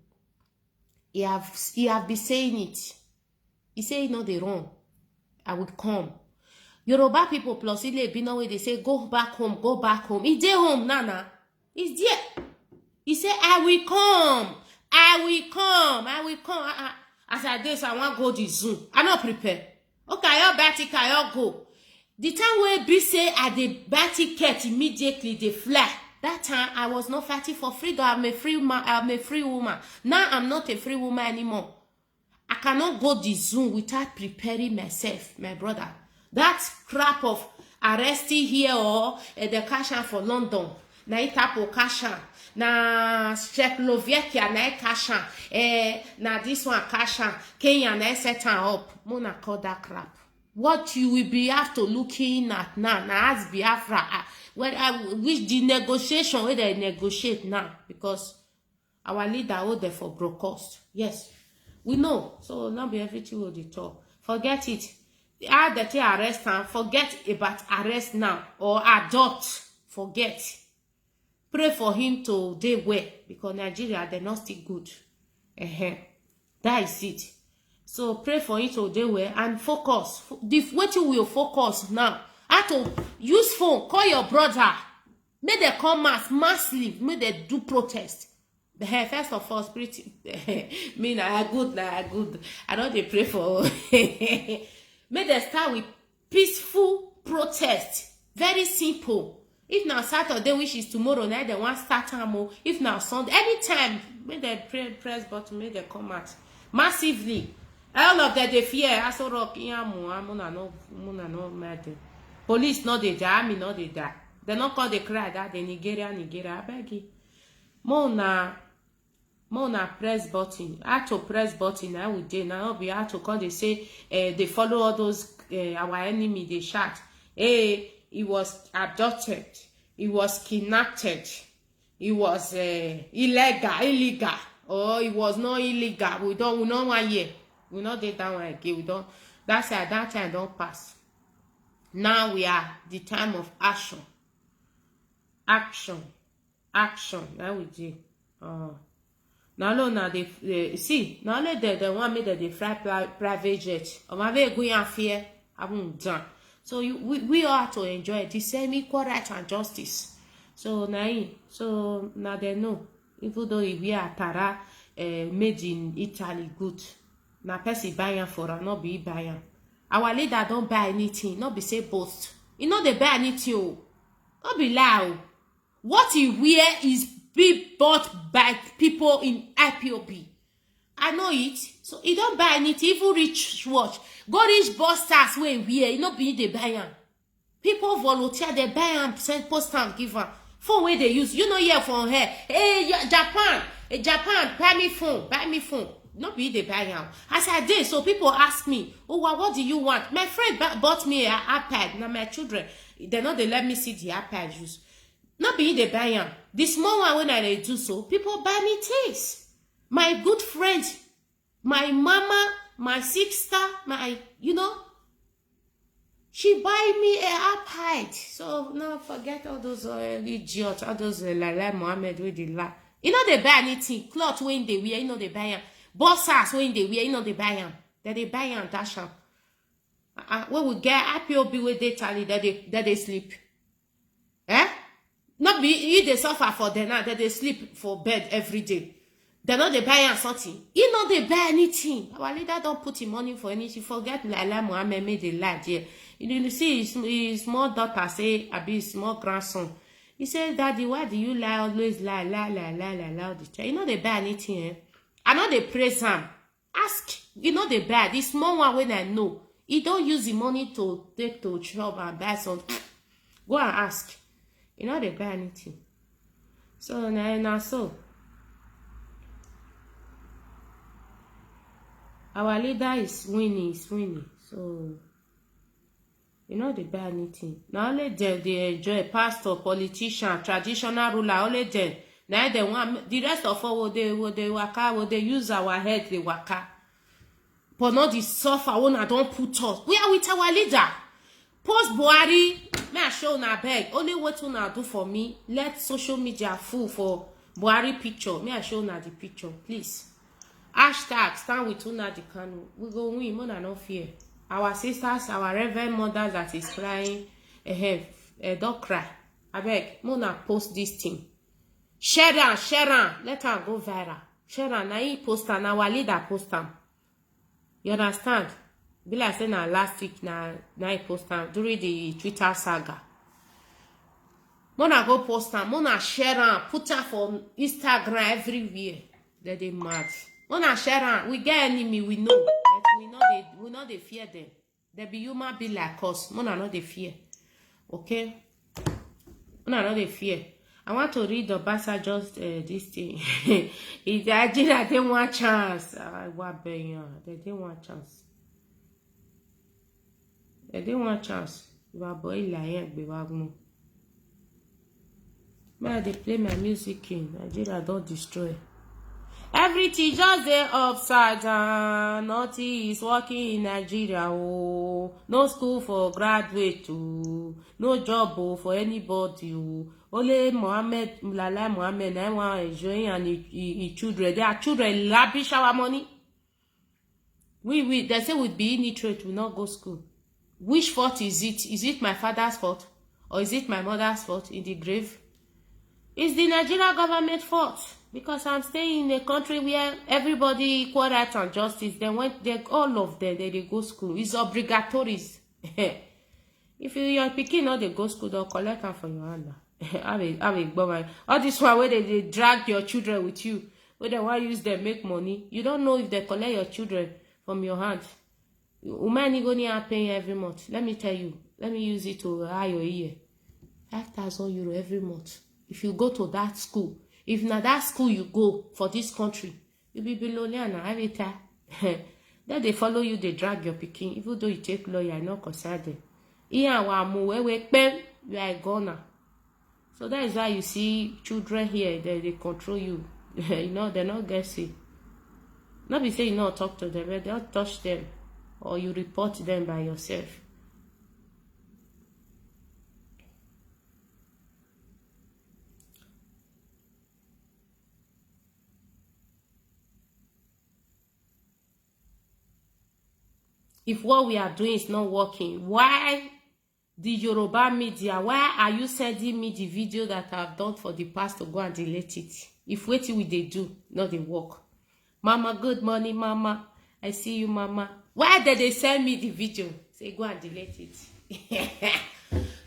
he have been saying it. He say no they wrong. I will come. Yoruba people plus Ile Bino way they say go back home, go back home. He dey home, Nana. He's there. He say I will come. I will come. As I did, so I want to go to Zoom. I not prepare. Okay, I buy ticket, I go. The time where be say I dey buy ticket immediately they fly. That time I was not fighting for freedom. I'm a free woman. Now I'm not a free woman anymore. I cannot go to Zoom without preparing myself, my brother. That crap of arresting here or the cash out for London. Na itapo kasha na Czechoslovakia na kasha na this one kasha Kenya na set up. Mona call that crap. What you will be after looking at now as Biafra which the negotiation where they negotiate now because our leader hold there for broadcast. Yes, we know. So now be everything will be talk. Forget it. How that they arrest and forget about arrest now or adopt. Forget. Pray for him to day well because Nigeria they're not still good. That is it. So pray for him to day well and focus. What you will focus now. How to use phone, call your brother. May they come massively, may they do protest. First of all, spirit me na good. I know they pray for may they start with peaceful protest. Very simple. If now Saturday, which is tomorrow night, they want start time. If now Sunday, anytime, make they press button, make they come out massively. All of them they fear. I saw rock muna no matter. Police not they die, army not they die. They not call the cry that the Nigeria. I beg you. Mona press button. I had to press button. I would do now. We had to call. They say they follow all those our enemy. They shout, hey. He was abducted. He was kidnapped. He was illegal. Or it was not illegal. We not 1 year. We not did that one again. We don't. That's at that time don't pass. Now we are the time of action. Action. That we do. Now they see. Now they want me that they fly private jet. I'm very going and fear. I'm done. So we all have to enjoy the same equal rights and justice. So now they know. Even though we are Tara made in Italy good. Now person buying for her, not be buying. Our leader don't buy anything, not be say boast. You know they buy anything. Not be loud. What he wear is be bought by people in IPOB. I know it. So he don't buy anything, even rich watch. Go rich busters wey wear, you know be they buy am. People volunteer, they buy am, send post am, give am. Phone wey they use, you know here for her. Hey, Japan, buy me phone. No be they buy am. As I did, so people ask me, oh, what do you want? My friend bought me an iPad. Now my children, they know they let me see the iPad use. No be they buy am. The small one when I do so, people buy me things. My good friend, my mama, my sister, she buy me an iPad. So now forget all those idiots, all those like Mohammed with the lie. You know they buy anything, cloth when they wear, you know they buy them. Bossers when they wear, you know they buy them. That they buy them, dash them. When we get IPOB with they tally that they sleep. Not be you they suffer for them now that they sleep for bed every day. They know they buy something. You know they buy anything. Our leader don't put him money for anything. Forget Lala Mohammed made the lie there. You see his small daughter say, I be his small grandson. He said, Daddy, why do you lie? Always lie all the time. You know they buy anything, I know they praise him. Ask. You know they buy. This small one when I know. He don't use the money to take to shop and buy something. Go and ask. You know they buy anything. So now so. Our leader is winning. So, you know they buy anything. Now only them they enjoy pastor, politician, traditional ruler, only them. Now they want the rest of all they waka, will they use our head, they waka. But not the suffer one I don't put us. We are with our leader. Post Buhari, may I show na beg. Only what una do for me. Let social media full for Buhari picture. May I show na the picture, please. Hashtag stand with una the Kanu. We go win, more than no fear. Our sisters, our reverend mothers that is crying, don't cry. I beg, Mona post this thing. Share am, let her go viral. Share am, na he post am, our leader post am. You understand? Be like say na last week na he post am during the Twitter saga. Mona go post am, Mona share am, put am for Instagram everywhere. They mad. Mona share am, we get enemy, we know. But we know they fear them. They be human be like us. Mona no they fear. Okay? Mona no they fear. I want to read the Basa just this thing. It's Nigeria, they want chance. They didn't want chance. They didn't want chance. You are boy lying, be wagmo. May they play my music in Nigeria, don't destroy. Everything just dey upside down. Nothing is working in Nigeria. Oh, no school for graduate. Oh, no job for anybody. Oh, only Lala Mohammed. I want enjoying and his children. Their children lavish our money. They say we'd be illiterate. We not go school. Which fault is it? Is it my father's fault or is it my mother's fault in the grave? It's the Nigeria government fault. Because I'm staying in a country where everybody equal rights and justice. Then when all of them they go school. It's obligatory. If your pikin no dey go school, they'll collect am for your hand. I will go my all this one where they drag your children with you, where they want use them make money. You don't know if they collect your children from your hand. Umani go near paying every month. Let me tell you. Let me use it to high your ear. 5,000 euro every month. If you go to that school, if na that school you go for this country, you be below now every time. Then they follow you, they drag your pikin. Even though you take lawyer, I not concerned them. You are a goner. So that is why you see children here, they control you. You know, they're not guessing. Not be saying you not talk to them, but they don't touch them. Or you report them by yourself. If what we are doing is not working, why the Yoruba media, why are you sending me the video that I've done for the past to go and delete it? If waiting will they do, not they work. Mama, good morning, Mama. I see you, Mama. Why did they send me the video? Say go and delete it.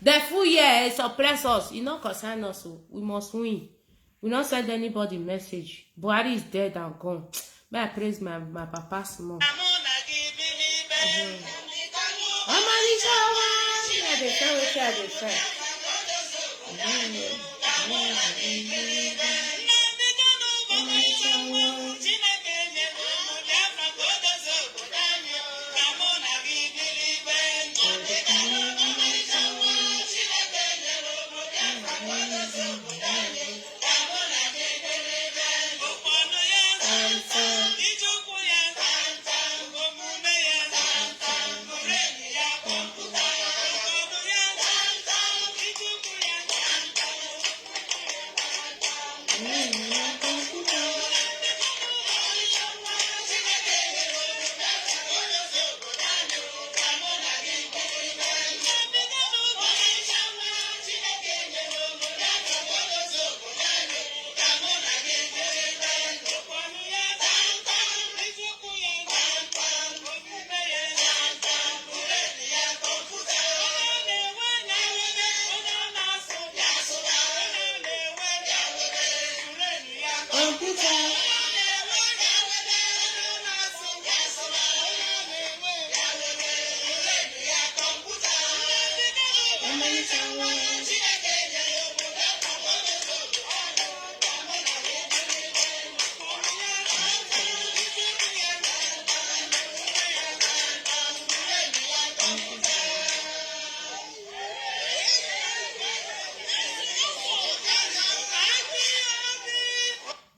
The full year suppress us. You know, concern us. We must win. We not send anybody message. Buhari is dead and gone. May I praise my papa small.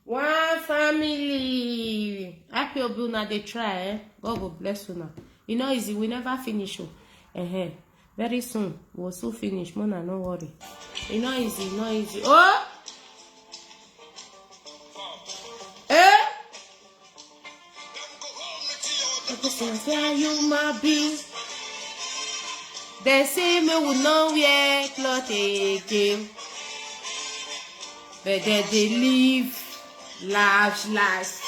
One family. Happy Obuna, they try, eh? God will bless you now. You know, easy, we never finish. Very soon, we'll soon finish. Mona, no worry. You know, easy, no easy. Oh! You my be. They say me would not wear cloth again. But they live large lives.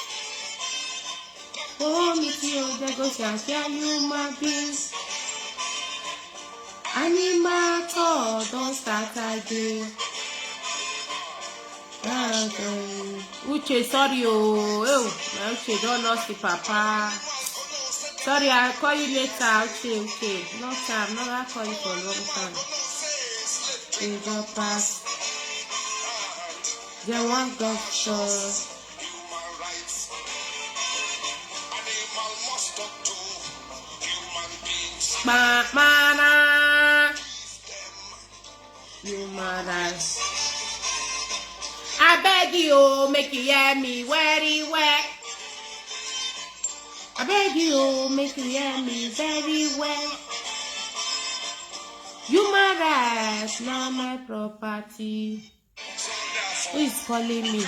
Oh, me too, they go say you my be. Animal talk, don't start again. Uche, sorry, my Uche, don't lost the papa. Sorry, I'll call you later. Okay. No time. No, I'll call you for a long time. In the past, they want God show. Mana, human rights. I beg you, make you hear me very well. I beg you, make you hear me very well. Human rights, not my property. Who is calling me?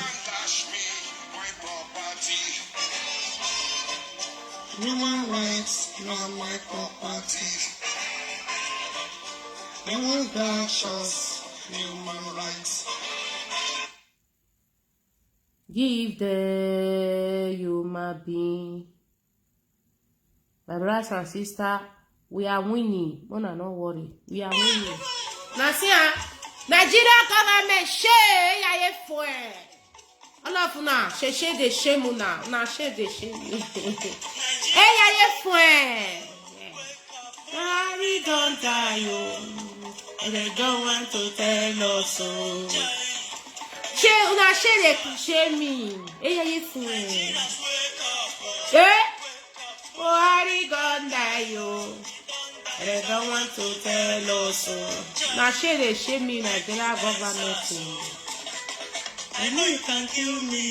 Human rights, not my property. No conscious human rights. Give the human being. My brothers and sisters, We are winning. Mona, not worry. We are winning. Now see, Nigeria government share ya for. All of una, share the shame na share the shame. Hey ya for. Sorry, don't die, and they don't want to tell us so. Share una share me. Hey ya for. Eh? Sorry, don't die, and they don't want to tell us so. Now share me, Nigeria government. I know you can kill me,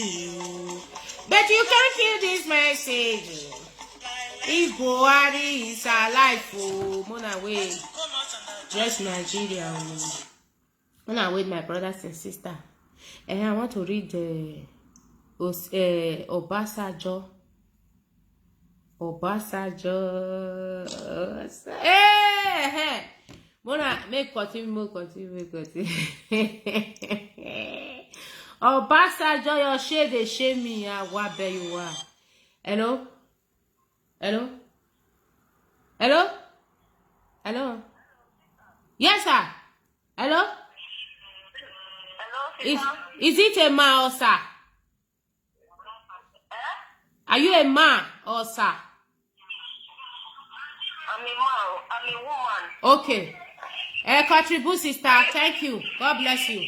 but you can't kill this message. If Buhari is alive, oh, Mona way, just Nigeria. Mona with my brothers and sisters, and I want to read the Obasanjo. Hey. Mona, make continue. Obasanjo, your shade they shame me. What be you are? Hello? Yes, sir. Hello? Is it a man or sir? Are you a man or sir? I'm a man. I'm a woman. Okay. Contribute, sister. Thank you. God bless you.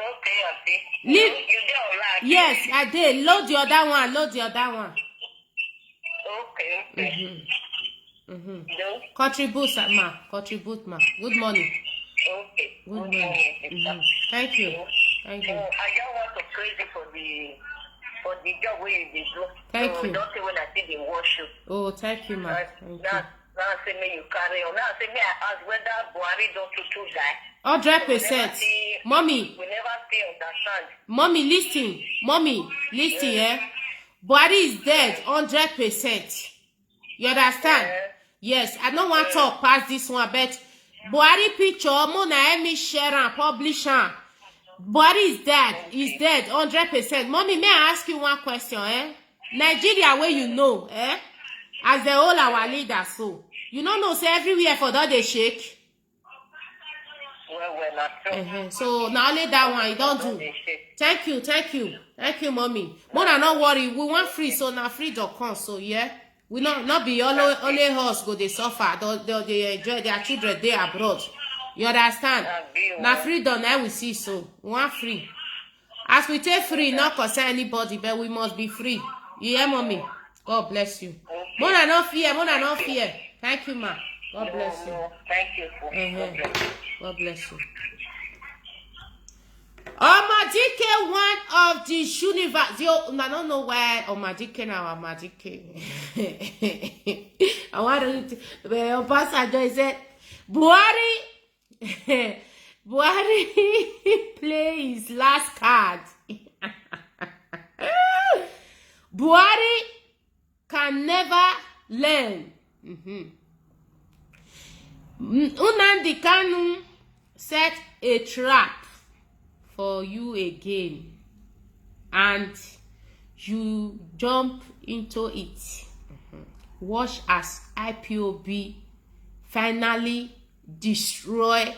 Okay, Auntie. Leave. You did all right. Yes, I did. Load the other one. Okay. No? Contribute, ma. Good morning. Okay. Good morning. Thank you. I just want to praise you for the job where you did do. Thank you. Don't say when I see the worship. Oh, thank you, ma. Thank you. Now say me you carry on. Now say me I ask whether Buhari don't to die. 100%. Mommy. We never stay understand. Mommy, listen, eh? Buhari is dead 100%. You understand? Yes, I don't want to talk past this one, but Buhari picture, Mona Emi share and publish. Buhari is dead. He's dead 100%. Mommy, may I ask you one question, eh? Nigeria, where you know, eh? As the whole our leader, so you don't know, say everywhere for that they shake. Well, so now only that one you don't do. Thank you, mommy. Mona, not worry, we want free, so now free to come. So yeah, we not be only us go they suffer. They enjoy their children they abroad. You understand? Now freedom now we see, so we want free. As we take free, not concern anybody, but we must be free. You hear, mommy? God bless you. Mona, no fear. Thank you, ma. God bless you. Thank you. God bless you. Omadike, one of the university. I don't know why Omadike now Omadike. I want to. Obasanjo said, Buhari play his last card. Buhari can never learn. Nnamdi Kanu set a trap for you again, and you jump into it. Watch as IPOB finally destroy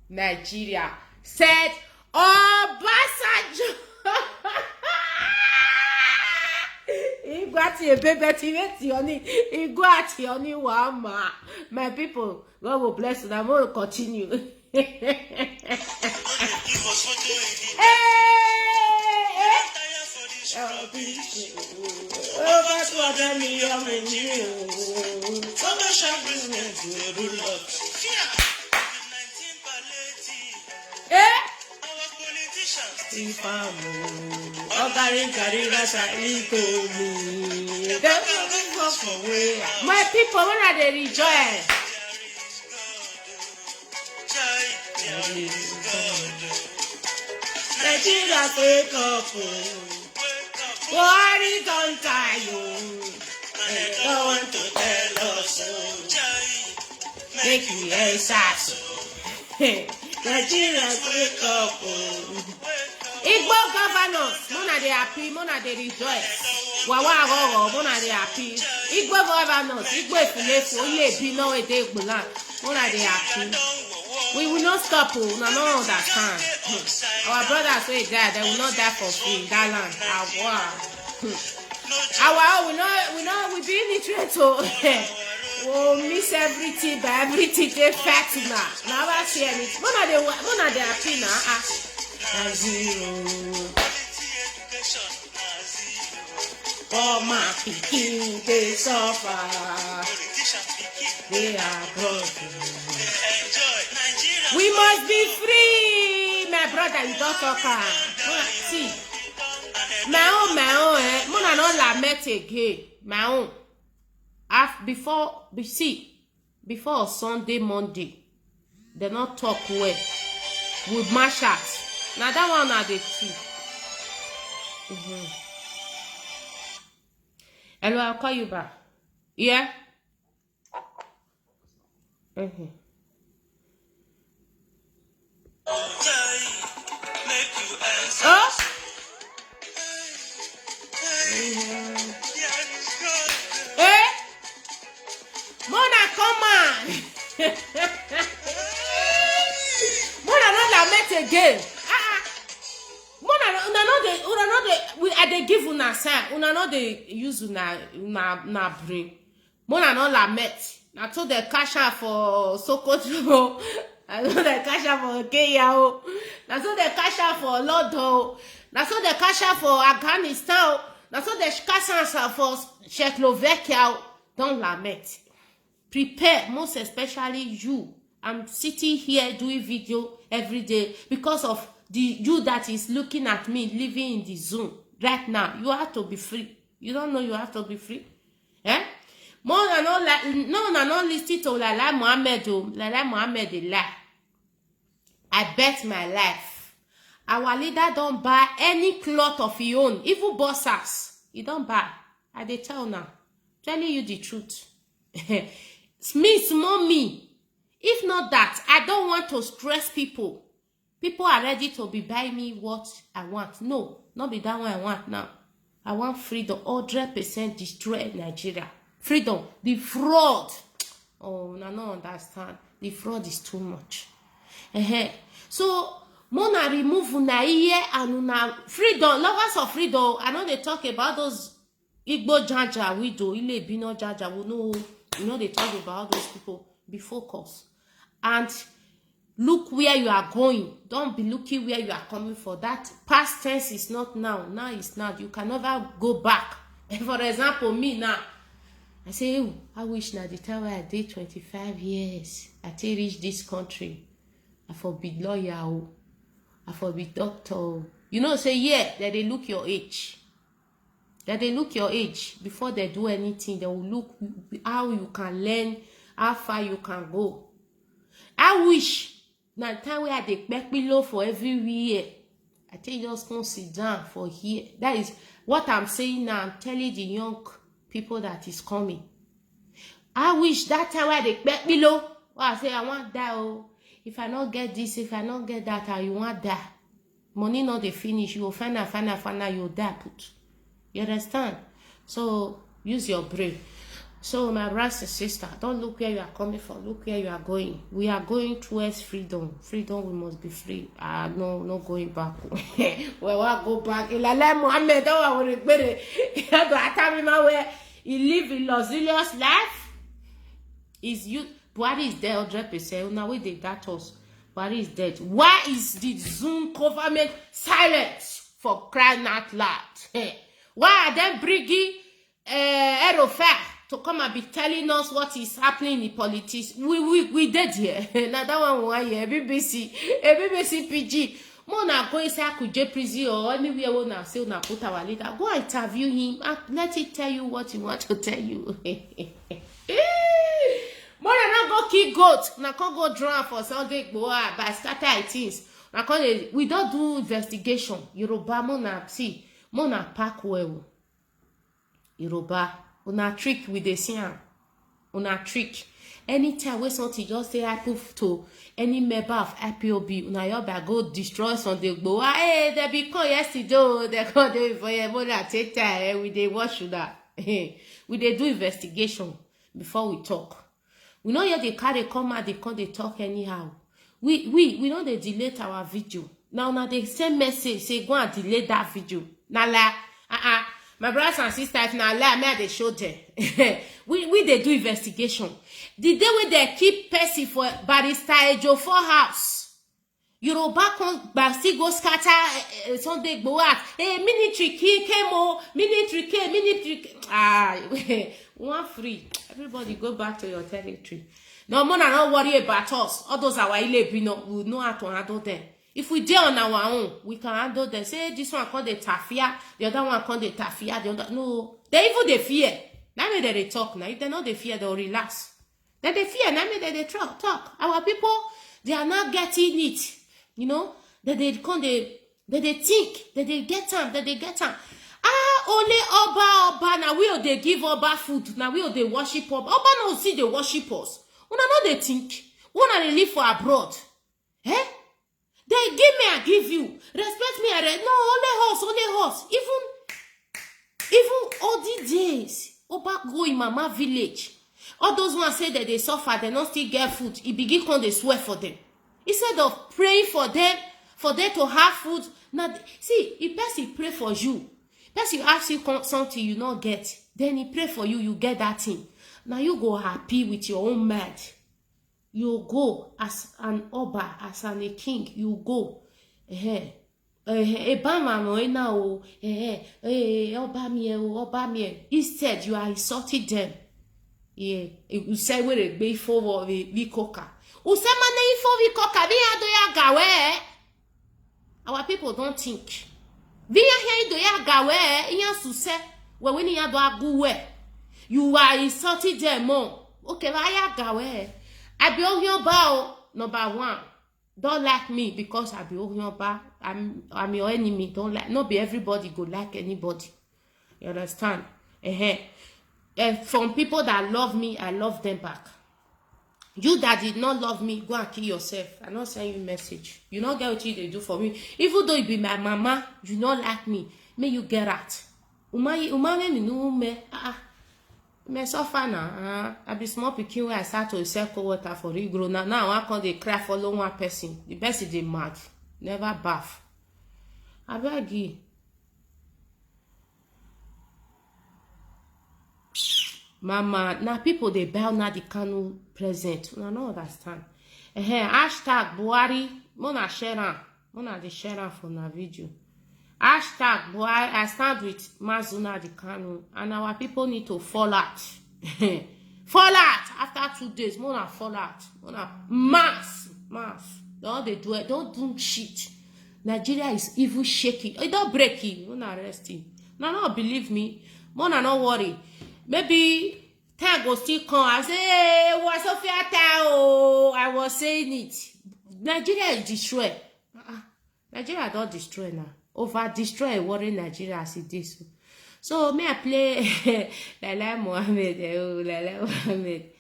Nigeria, said Obasanjo. My people, God will bless you. I'm going to continue. Over 200 million. My people, when are they rejoice? Nigeria, wake up. Buhari don't die, you. They don't want to tell us. Make you answer. Nigeria, wake up. Igbo governors, Mona they happy, Mona they rejoice. Wawa go, mona they happy. Igwe governors, Igwe Fulefu, only be no a day bulan. Mona they happy. We will not stop, no understand. Our brothers say die, they will not die for free in that land. We be illiterate. Oh, miss everything, but everything they fact now. Never see anything. Mona they happy now. Oh, my picking, they suffer. They are broken. We must be free, my brother. You don't talk. See, my own, Mona no la met again. My own. Before Sunday, Monday, they not talk well. With mashups. Now that one are the two. Hello, I'll call you back. Yeah? Oh, Eh? Mona, come on. Mona not la met again. Mona they give una sign. Una not they use na brain. Mona not la met. Na to the cash out for Sokoto. Na so the cash out for Kenya. Na so the cash out for Lodo. Na so the cash out for Afghanistan. Na so the cash out for Czechoslovakia. Don't lament. Prepare, most especially you. I'm sitting here doing video every day because of you that is looking at me living in the Zoom right now. You have to be free. You don't know you have to be free? Eh? More than not listen to Lala Mohammed. Lala Mohammed they lie. I bet my life. Our leader don't buy any cloth of his own. Even bosses, he don't buy. I dey tell now. Telling you the truth. Small me. If not that, I don't want to stress people. People are ready to be buying me what I want. No, not be that one I want now. I want freedom. 100% destroy Nigeria. Freedom. The fraud. Oh, I don't understand. The fraud is too much. So, Mona remove una here and una freedom. Lovers of freedom. I know they talk about those Igbo Jaja widow. Ile Bino Jaja. We know, you know they talk about those people. Be focused. And look where you are going. Don't be looking where you are coming for. That past tense is not now. Now is now. You can never go back. For example, me now. I say, oh, I wish now the time I did 25 years. I take reach this country. I for be lawyer. I for be doctor. You know, say, yeah, that they look your age. That they look your age. Before they do anything, they will look how you can learn, how far you can go. I wish now time where they back below for every year. I tell you just come sit down for here. That is what I'm saying now. I'm telling the young people that is coming. I wish that time where they back below. Well, I say I want that. Oh, if I not get this, if I not get that, I want that. Money not they finish. You will find you die put. You understand? So use your brain. So my brothers and sisters, don't look where you are coming from. Look where you are going. We are going towards freedom. Freedom, we must be free. No going back. Well, I go back. Mohammed, don't worry about it. Where he live a luxurious life. Is you? Buhari is dead 100%. Now we did that us. Buhari is dead. Why is the Zoom government silent for crying out loud? Why are they bringing Erofah to come and be telling us what is happening in politics? We did here. Now that one here, BBC PG. Mona go inside Kuje prison or anywhere we now say una put our leader. Go interview him and let it tell you what he want to tell you. Mona not go kill goat. Na can go drown for Sunday by scatter things. We don't do investigation. Yoruba Mona see. Mona pack well. Yoruba. Una trick with the sian. una trick. Anytime when something just say happen to any member of IPOB, una yoba go destroy Sunday Igboho. Hey, they be come yesterday, they come there for your mother take time. We dey watch that. We dey do investigation before we talk. We know here they carry come out, they come they talk anyhow. We know they delete our video. Now they send message say go and delete that video. Now like my brothers and sisters, if na lie, may they show them. we they do investigation. The day when they keep person for Barrister Ejiofor house, Yoruba come back still go scatter Sunday Igboho out. Hey, military key came oh, military one free. Everybody go back to your territory. No more not worry about us. All those our Ilebino, we know how to handle them. If we do on our own, we can handle them. Say this one called the tafia, the other one called the tafia, the other no. They even they fear. Now me they talk now. If they know they fear, they'll relax. Then they fear. Now me they talk. Our people, they are not getting it. You know, that they come they think, that they get time, only Oba, now we they give Oba food, now we they worship Oba. Oba no see the worship us. Una no they think. Una they live for abroad. Eh? They give me, I give you. Respect me, only horse. Even all these days, Oba go in Mama village. All those ones say that they suffer, they don't still get food. He begin come they swear for them. Instead of praying for them to have food. Now, see, if person pray for you, person ask you something you not get, then he pray for you, you get that thing. Now you go happy with your own mind. You go as an Oba, as a king, you go. Instead, you are insulting them. Yeah, you say where a bay for the coca. Our people don't think. You are insulting them more. Okay, I be Ohioba, number one. Don't like me because I be Ohioba. I'm your enemy. Don't like. Not be everybody go like anybody. You understand? From people that love me, I love them back. You that did not love me, go and kill yourself. I'm not sending you message. You not get what you they do for me. Even though you be my mama, you not like me. May you get out. Me suffer now. I be small pikin where I start to sell cold water for regrow. Now I can't they cry for one person. The person they mad. Never bath. I beg you. Mama, now people they buy now the Kanu present. I don't understand. Hashtag Buhari. Mona share. Mona the share for na video. Hashtag Buhari. I stand with Mazuna the Kanu, and our people need to fall out. Fall out after 2 days. Mona fall out. Mona mass. Don't they do it? Don't do shit. Nigeria is even shaking. It don't break it. Mona resting. Now, no believe me. Mona no worry. Maybe time go still come. I say, hey, what's Sophia Tao? I was saying it. Nigeria is destroyed. Nigeria don't destroy now. Over destroy worry Nigeria as it is. So may I play Lala Mohammed?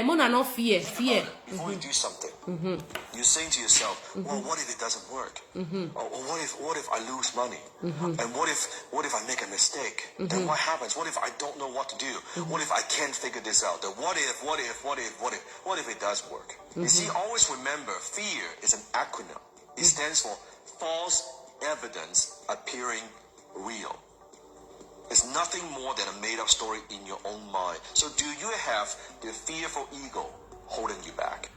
Mona no fear. Before you do something, you're saying to yourself, well, what if it doesn't work? Or what if I lose money? And what if I make a mistake? Then what happens? What if I don't know what to do? What if I can't figure this out? Then what if it does work? You see, always remember, fear is an acronym. It stands for false evidence appearing real. It's nothing more than a made-up story in your own mind. So do you have the fearful ego holding you back?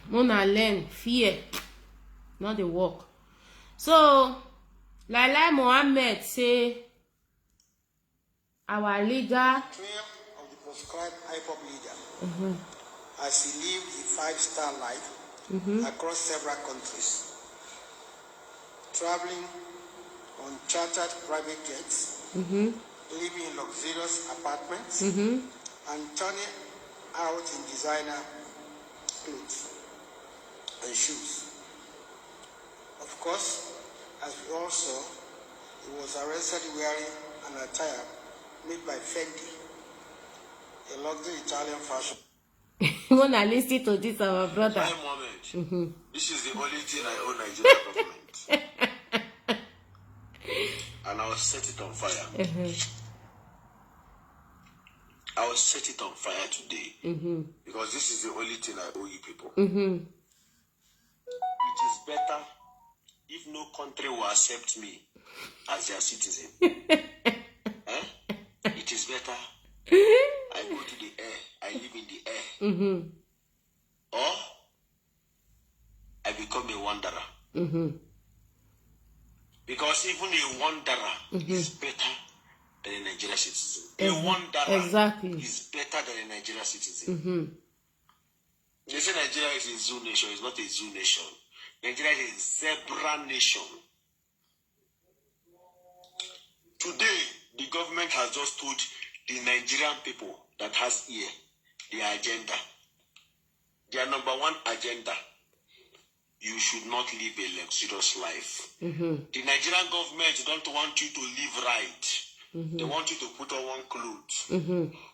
Mona learn fear, not the work. So, Lala Mohammed say, our leader, Betrayal of the proscribed IPOB leader, as he lived a 5-star life across several countries, traveling on chartered private jets, living in luxurious apartments, and turning out in designer clothes and shoes. Of course, as we all saw, he was arrested wearing an attire made by Fendi, a luxury Italian fashion. When I listen to this, our brother. My moment. This is the only thing I owe Nigeria government. And I will set it on fire. I will set it on fire today. Because this is the only thing I owe you people. It is better if no country will accept me as their citizen. It is better I go to the air, I live in the air. Or I become a wanderer. Because even a wanderer is better than a Nigerian citizen. A wanderer is better than a Nigerian citizen. They say Nigeria is a zoo nation. It's not a zoo nation. Nigeria is a zebra nation. Today, the government has just told the Nigerian people that has here their agenda. Their number one agenda: you should not live a luxurious life. The Nigerian government don't want you to live right. They want you to put on one clothes,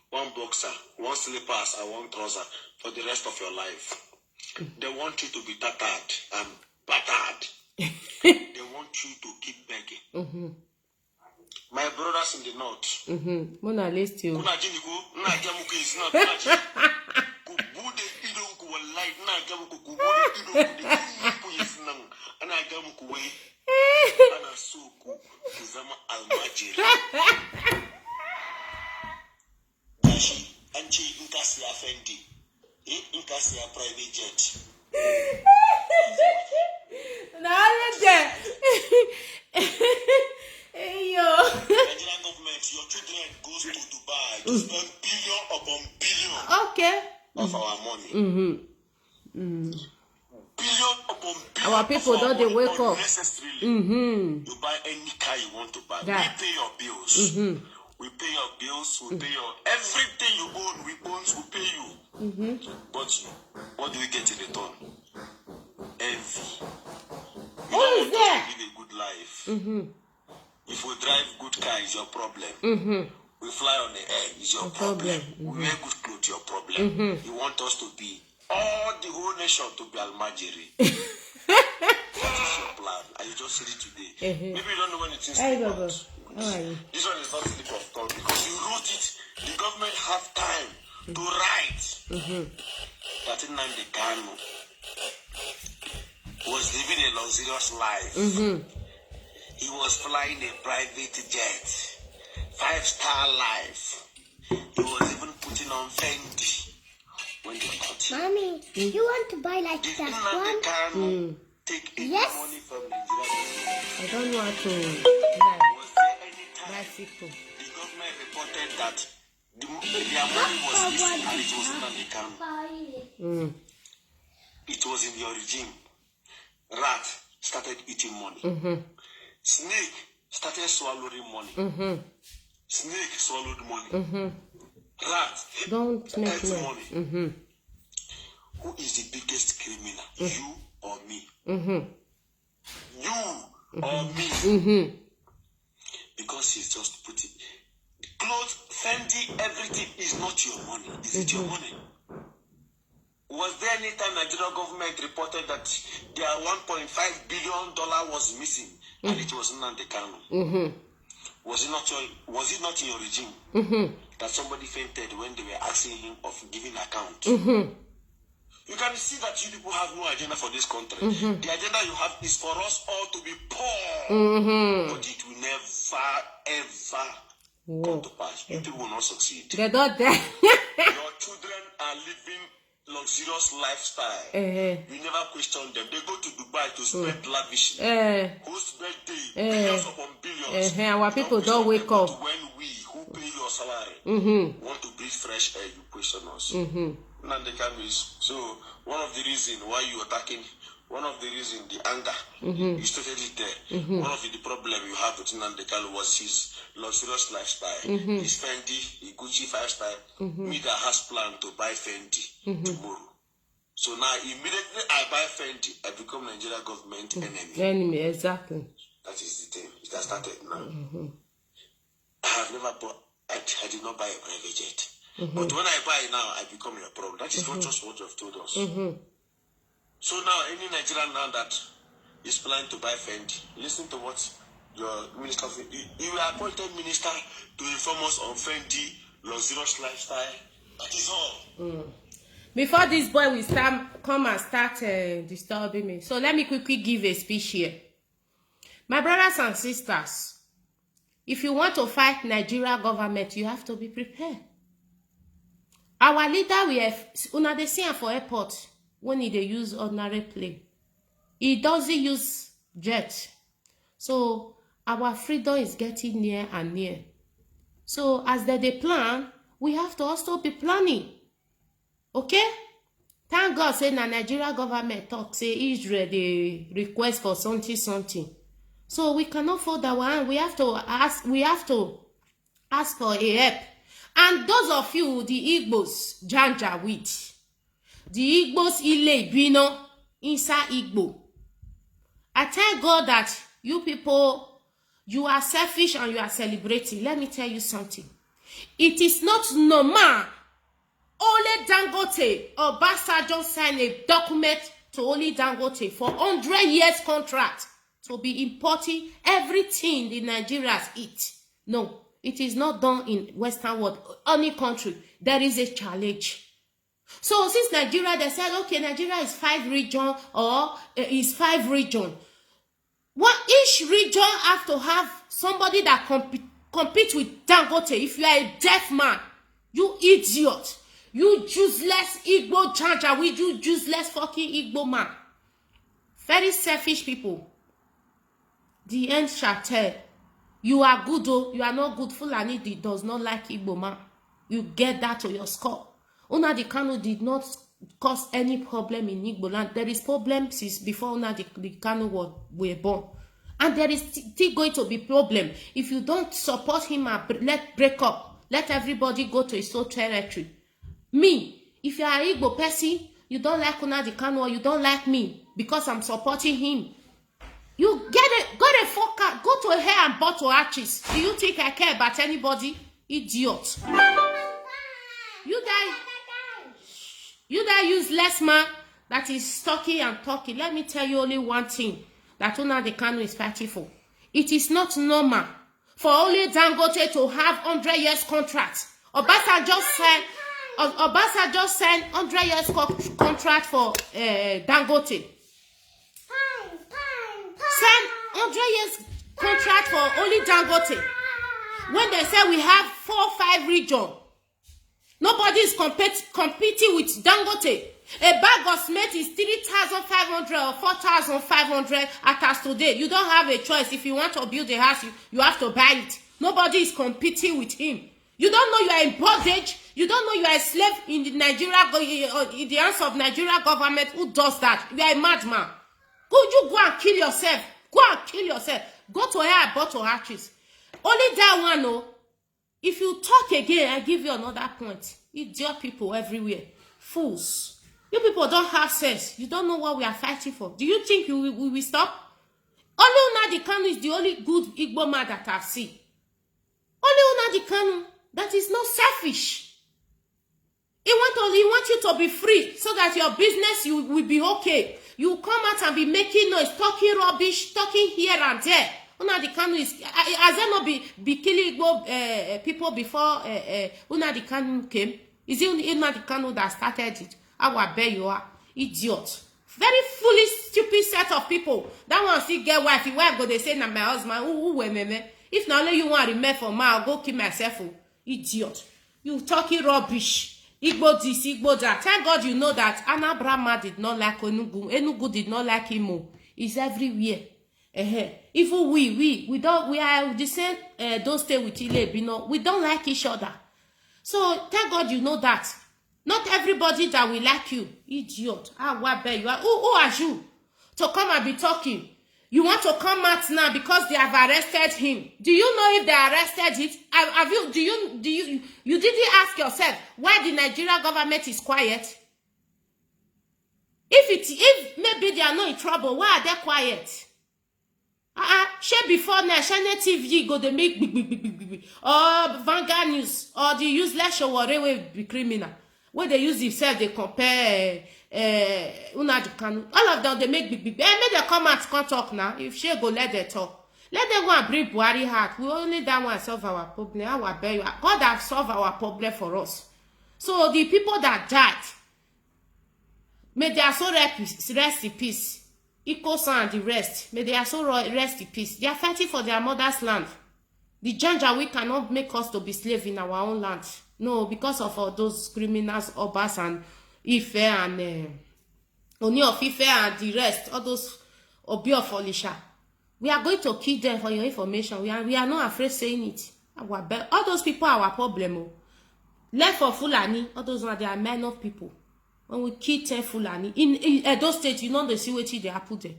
one boxer, one slippers, and one trouser for the rest of your life. They want you to be tattered and battered. They want you to keep begging. My brothers in the north. Mona list you. Private jet. Nigerian government, your children goes to Dubai to spend billion upon billion of our money. Billion upon billion. Our people don't they wake up. You buy any car you want to buy. We pay your bills. We pay your bills. We pay your everything you own. We pay you. But what do we get in return? Envy. We don't want to live a good life. If we drive good car, is your problem. We fly on the air, is your problem. We wear good clothes, your problem. You want us to be all the whole nation to be Almajiri. That is your plan. And you just said it today. Maybe you don't know when it is. This one is not slip of tongue because you wrote it. The government have time to write. That Nnamdi Kanu was living a luxurious life. He was flying a private jet, 5-star life. He was even putting on Fendi when they caught him. Mommy, you want to buy like Did that Nnamdi one? Kanu take any money from Nigeria? I don't know how to Was there any time bicycle. the government reported that their money was missing and it was Nnamdi Kanu? It was in your regime. Rat started eating money. Snake started swallowing money. Snake swallowed money. Rat Don't make ate noise. money. Who is the biggest criminal? You or me? You or me? Because he's just putting clothes, Fendi, everything is not your money. Is it your money? Was there any time Nigerian government reported that their $1.5 billion was missing and it was Nnamdi Kanu? Was it not in your regime that somebody fainted when they were asking him of giving account? You can see that you people have no agenda for this country. The agenda you have is for us all to be poor. But it will never, ever come to pass. You people will not succeed. They're not there. Your children are living luxurious lifestyle. You never question them. They go to Dubai to spend lavishly. Whose birthday? Billions upon billions. Our people don't wake up. When we, who pay your salary, want to breathe fresh air, you question us. Nnamdi Kanu is so one of the reasons why you attacking. One of the reasons, the anger, you started it there. One of the problem you have with Nnamdi Kanu was his luxurious lifestyle. His Fendi, his Gucci 5-star. Me that has plan to buy Fendi tomorrow. So now immediately I buy Fendi, I become Nigeria government enemy. Exactly. That is the thing. It has started now. I have never bought. I did not buy a private jet. But when I buy now, I become your problem. That is not just what you have told us. So now, any Nigerian now that is planning to buy Fendi, listen to what your minister of you were appointed minister to inform us on Fendi, luxurious lifestyle. That is all. Before this boy will come and start disturbing me. So let me quickly give a speech here. My brothers and sisters, if you want to fight Nigeria government, you have to be prepared. Our leader, we have una dey see am for airport when they use ordinary plane. He doesn't use jet. So our freedom is getting near and near. So as they plan, we have to also be planning. Okay? Thank God say na Nigeria government talk say Israel they request for something. So we cannot fold our hand. We have to ask for a help. And those of you, the Igbos, Janja with the Igbos Ile Bino inside Igbo. I thank God that you people, you are selfish and you are celebrating. Let me tell you something. It is not normal. Only Dangote or Obasanjo signed a document to only Dangote for 100 years contract to be importing everything the Nigerians eat. No, it is not done in Western world. Any country, there is a challenge. So since Nigeria, they said, okay, Nigeria is 5 region or is 5 region. Each region have to have somebody that compete with Dangote. If you are a deaf man, you idiot. You useless Igbo Janja, we do useless fucking Igbo man. Very selfish people. The end shall tell. You are good though, you are not good. Fulani does not like Igbo man. You get that to your score. Nnamdi Kanu did not cause any problem in Igbo land. There is problem since before Nnamdi Kanu were born. And there is still going to be problem. If you don't support him and break up, let everybody go to his own territory. Me, if you are an Igbo person, you don't like Nnamdi Kanu or you don't like me because I'm supporting him. You go to focus, go to hair and bottle arches. Do you think I care about anybody? Idiot. You that useless man that is talking and talking. Let me tell you only one thing that Nnamdi Kanu is fighting for. It is not normal for only Dangote to have 100 years contract. Obasanjo signed 100 years contract for Dangote. Sign 100 years contract for only Dangote. When they say we have 4 or 5 regions, nobody is competing with Dangote. A bag of cement is 3,500 or 4,500 as today. You don't have a choice. If you want to build a house, you have to buy it. Nobody is competing with him. You don't know you are in bondage. You don't know you are a slave in the in the hands of Nigeria government. Who does that? You are a madman. Could you go and kill yourself? Go and kill yourself. Go to her bottle hatches. Only that one, no. If you talk again, I give you another point. Idiot people everywhere. Fools. You people don't have sense. You don't know what we are fighting for. Do you think we will stop? Only Nnamdi Kanu is the only good Igbo man that I've seen. Only Nnamdi Kanu that is not selfish. He wants you to be free so that your business will be okay. You come out and be making noise, talking rubbish, talking here and there. Nnamdi Kanu is, has there not be killing Igbo people before Nnamdi Kanu came? Is it Nnamdi Kanu that started it? I bet you are idiot. Very foolish, stupid set of people. That one still get wife. If wife go, they say, na my husband. Who me? If not only you want to remain for me, I'll go kill myself. Idiot. You talking rubbish. Igbo this, Igbo that. Thank God you know that Anna Brahma did not like Enugu. Enugu did not like him. It's everywhere. Even we are the same. Don't stay with Ile Bino. We don't like each other. So thank God you know that. Not everybody that will like you. Idiot. What bet you are? Who are you to come and be talking? You want to come out now because they have arrested him. Do you know if they arrested it? You didn't ask yourself why the Nigeria government is quiet? If maybe they are not in trouble, why are they quiet? Share before now, Channel TV go they make big. Or Vanguard News, or the useless show or they be criminal. When they use themselves, they compare all of them they make big. Make them come out, can't talk now. If she go let them talk. Let them go and bring Buhari heart. We only that one solve our problem. God have solved our problem for us. So the people that died, may their soul rest in peace. Ikosan and the rest, may their soul rest in peace. They are fighting for their mother's land. The Janjaweed cannot make us to be slaves in our own land. No, because of all those criminals, Obas and Ife and Oni of Ife and the rest, all those Obi of Olisha. We are going to kill them for your information. We are not afraid saying it. All those people are our problem. Left for Fulani, all those ones, they are men of people. When we kill 10 Fulani, in those states, you know the situation they are put there.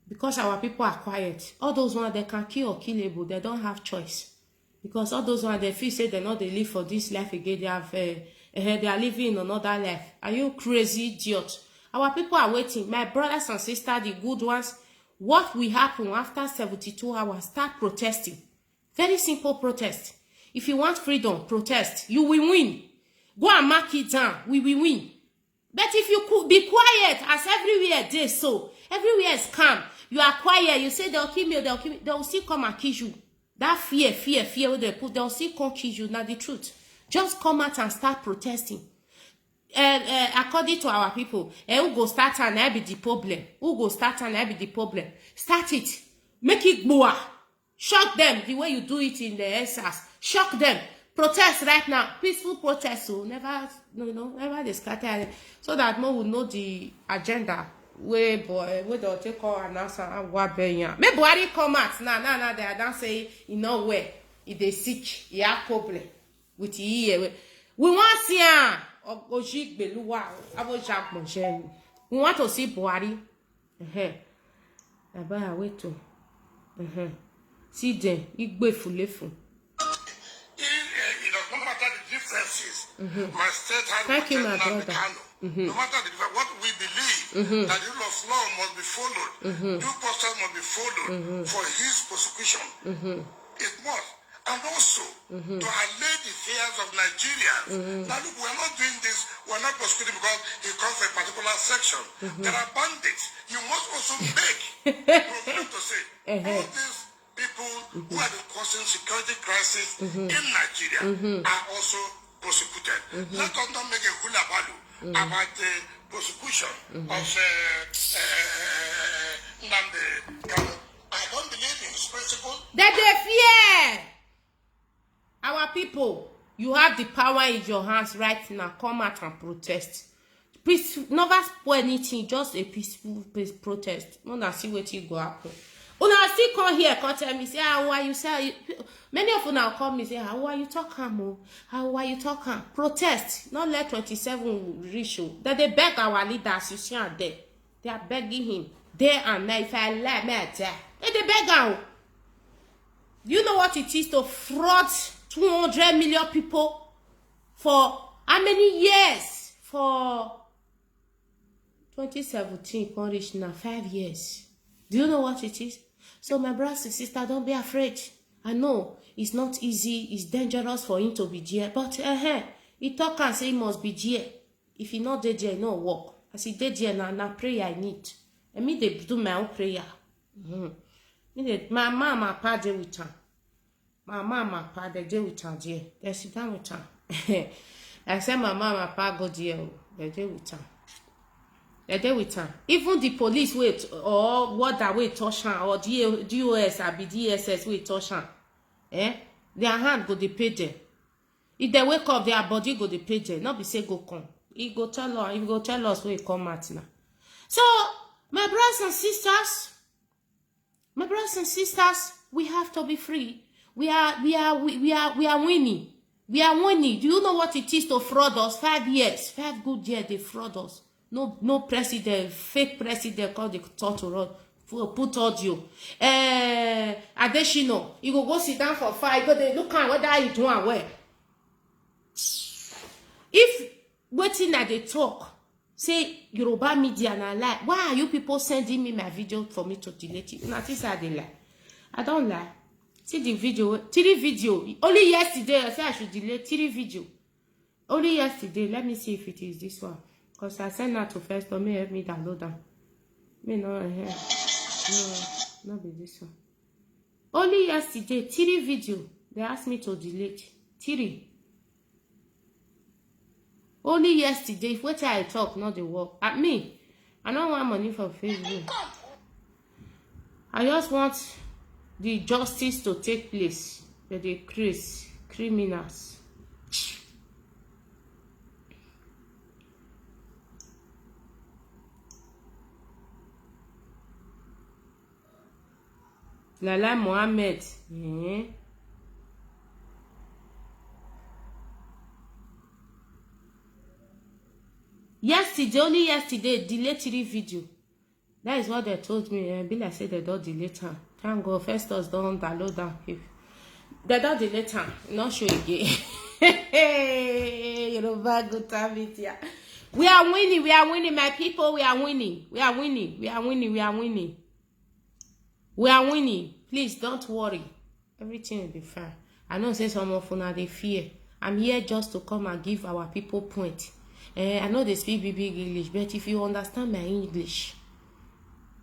Because our people are quiet. All those ones, they can kill or killable. They don't have choice. Because all those ones, they feel say they know they live for this life again. They are living in another life. Are you crazy idiot? Our people are waiting. My brothers and sisters, the good ones, what will happen after 72 hours? Start protesting. Very simple protest. If you want freedom, protest. You will win. Go and mark it down. We will win. But if you could be quiet, as everywhere they so, everywhere is calm. You are quiet. You say they'll kill me, they'll kill me. They'll still come and kill you. That fear where they put, they'll still come kill you. Now the truth. Just come out and start protesting. According to our people, who go start and I be the problem. Who go start and I be the problem. Start it. Make it boa. Shock them the way you do it in the SS. Shock them. Protest right now. Peaceful protest. So never they scatter. So that more will know the agenda. Where they'll take all and answer and what be. May Buhari come out now. They are not saying in no way. If they sick, he have problem with the ear. We want see Ojig Beluwa. We want to see Buhari. About wait to. See them. Igbe fulefu. No matter the differences, my state has Thank you, my brother. No matter what we believe, that the rule of law must be followed, due process must be followed for his prosecution. It must. And also, to allay the fears of Nigerians. Now look, we're not doing this, we're not prosecuting because he comes from a particular section. There are bandits. You must also make provision to say, all these people who are causing security crisis in Nigeria are also prosecuted. Let us not make a hula balu about the prosecution of Nnamdi. I don't believe in his principle. That they fear. Our people, you have the power in your hands right now. Come out and protest. Please, never spoil anything. Just a peaceful protest. Wanna see what you go happen. Una still come here, come tell me, say, how are you? Say, many of you now come me say, how are you talking, How are you talking? Protest. Not let 27 reach you. That they beg our leaders, you see are there. They are begging him. Day and night. If I lie, me I die. They beg out. You know what it is to fraud 200 million people for how many years? For 2017, reach now 5 years. Do you know what it is? So my brothers and sisters, don't be afraid. I know it's not easy, it's dangerous for him to be there, but he talk and say he must be there. If he not there, no work. As he did there now prayer I need. And me they do my own prayer. My mama pa dey with her. My mama pa they dey with her there. They sit down with her. I said my mama pa go there. They dey with her. They dey with her. Even the police wait or what that way touch her or DOS or DSS way touch her. Their hand go dey pay them. If they wake up, their body go dey pay them. Not be say go come. He go tell us where he come at now. So my brothers and sisters, we have to be free. We are winning. We are winning. Do you know what it is to fraud us? 5 years, 5 good years they fraud us. No president, fake president called the torture put audio. Additional, you go sit down for 5. Go they look at whether you doing well. If waiting at the talk, say Yoruba media na lie. Why are you people sending me my video for me to delete it? Una think say I dey lie. I don't lie. See the video, 3 video. Only yesterday I said I should delete 3 video. Only yesterday. Let me see if it is this one. Because I sent that to first, but may help me download them. May not here. No, not be this one. Only yesterday, 3 video. They asked me to delete 3. Only yesterday. If what I talk, not the work. At me, I don't want money for Facebook. I just want the justice to take place. That they create criminals. Lala Mohammed. Yesterday, only yesterday, delete 3 video. That is what they told me. Be like say they don't delete her. Thank God, first us don't download them. If they don't delete her, not show again. You know, bad good time it here. We are winning, my people. We are winning. We are winning. Please don't worry. Everything will be fine. I know say some of una dey fear. I'm here just to come and give our people point. I know they speak big English, but if you understand my English,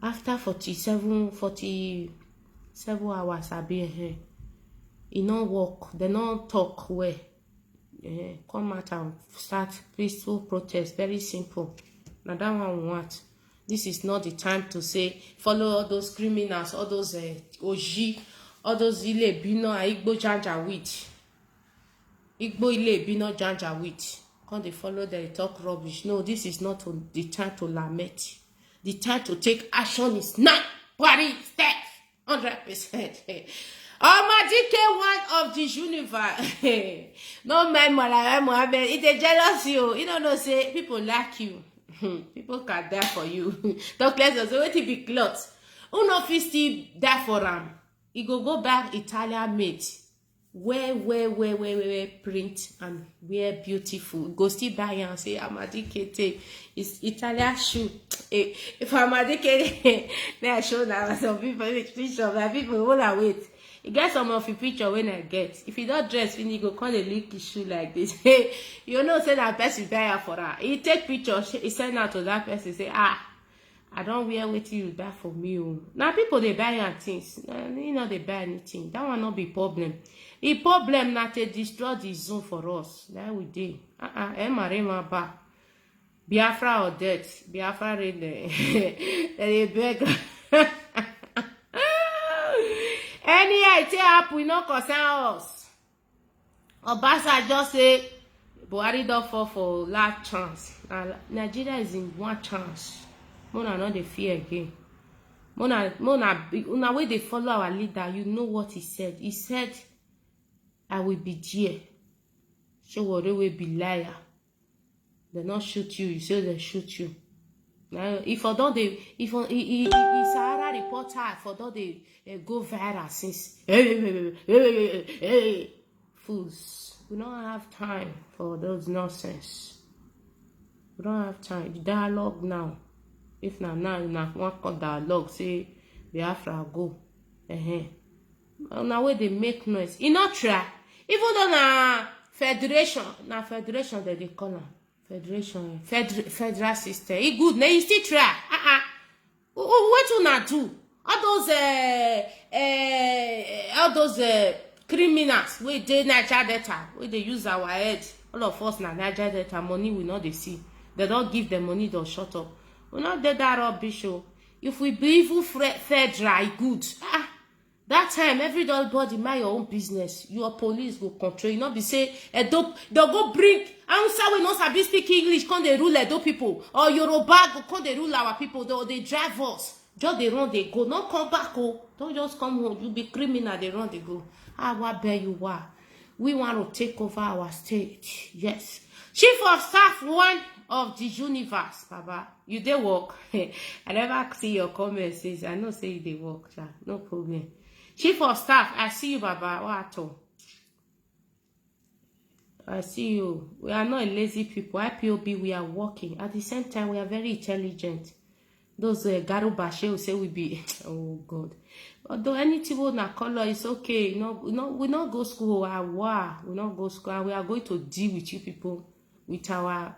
after 47 hours I be here, it no work. They don't talk well. Come out and start peaceful protest. Very simple. Now that one we want. This is not the time to say follow all those criminals, all those Oji, all those Ile Bino and Igbo Janjaweed. Igbo Ile Bino Janjaweed. When they follow, they talk rubbish. No, this is not the time to lament. The time to take action is now. Body step 100%. Omadike, one of this universe. No man, Mohammed. It's a jealousy. You don't know, say people like you. People can die for you. Don't let us wait to be clothes. Who no fit still die for him? He go back Italian made. Wear print and wear beautiful. Go still buy and say Amadike it's Italian shoe. If Amadike then I show that some people picture that people will wait. You get some of your picture when I get. If you don't dress, when you go call a leaky shoe like this, you know say that person buy her for her. He take picture, he send out to that person, say, I don't wear what you buy for me. Now people they buy your things. You know they buy anything. That will not be problem. The problem not to destroy the zone for us. That we did. Emma ba. Biafra or death. Biafra read the beg. Any idea up we no concern us. Obasa just say Buhari don't fall for last chance. Nigeria is in one chance. Mona not the fear again. Mona way they follow our leader, you know what he said. He said, I will be there. So what they will be liar. They not shoot you, you say they shoot you. Now, if although they, if Sahara reporter, for though they go viral since, fools, we don't have time for those nonsense. We don't have time. The dialogue now. If now one dialogue say Biafra go, now where they make noise. In not try, even though na federation that they call them. Federation, federal system. It good. Now you still try. What you not do? All those criminals. We they Niger data. We they use our head. All of us na Niger data. Money we not they see. They don't give them money. They'll shut up. We not dead that rubbish. If we be evil federal, good. That time, everybody mind your own business. Your police go control. You not be say, they'll go bring. Answer we not sabi speak English. Come they rule Edo people or Yoruba go come they rule our people. They drive us. Just they run they go. Not come back. Don't just come home. You be criminal. They run they go. What bear you are. We want to take over our state. Yes. Chief of Staff, one of the universe, Baba. You dey work. I never see your comments. I know say you dey work. No problem. Chief of Staff, I see you, Baba. What? I see you. We are not lazy people. IPOB, we are working. At the same time, we are very intelligent. Those Garubashe who say we be, oh God. Although anything we na color is okay. We not go school. We not go school. And we are going to deal with you people with our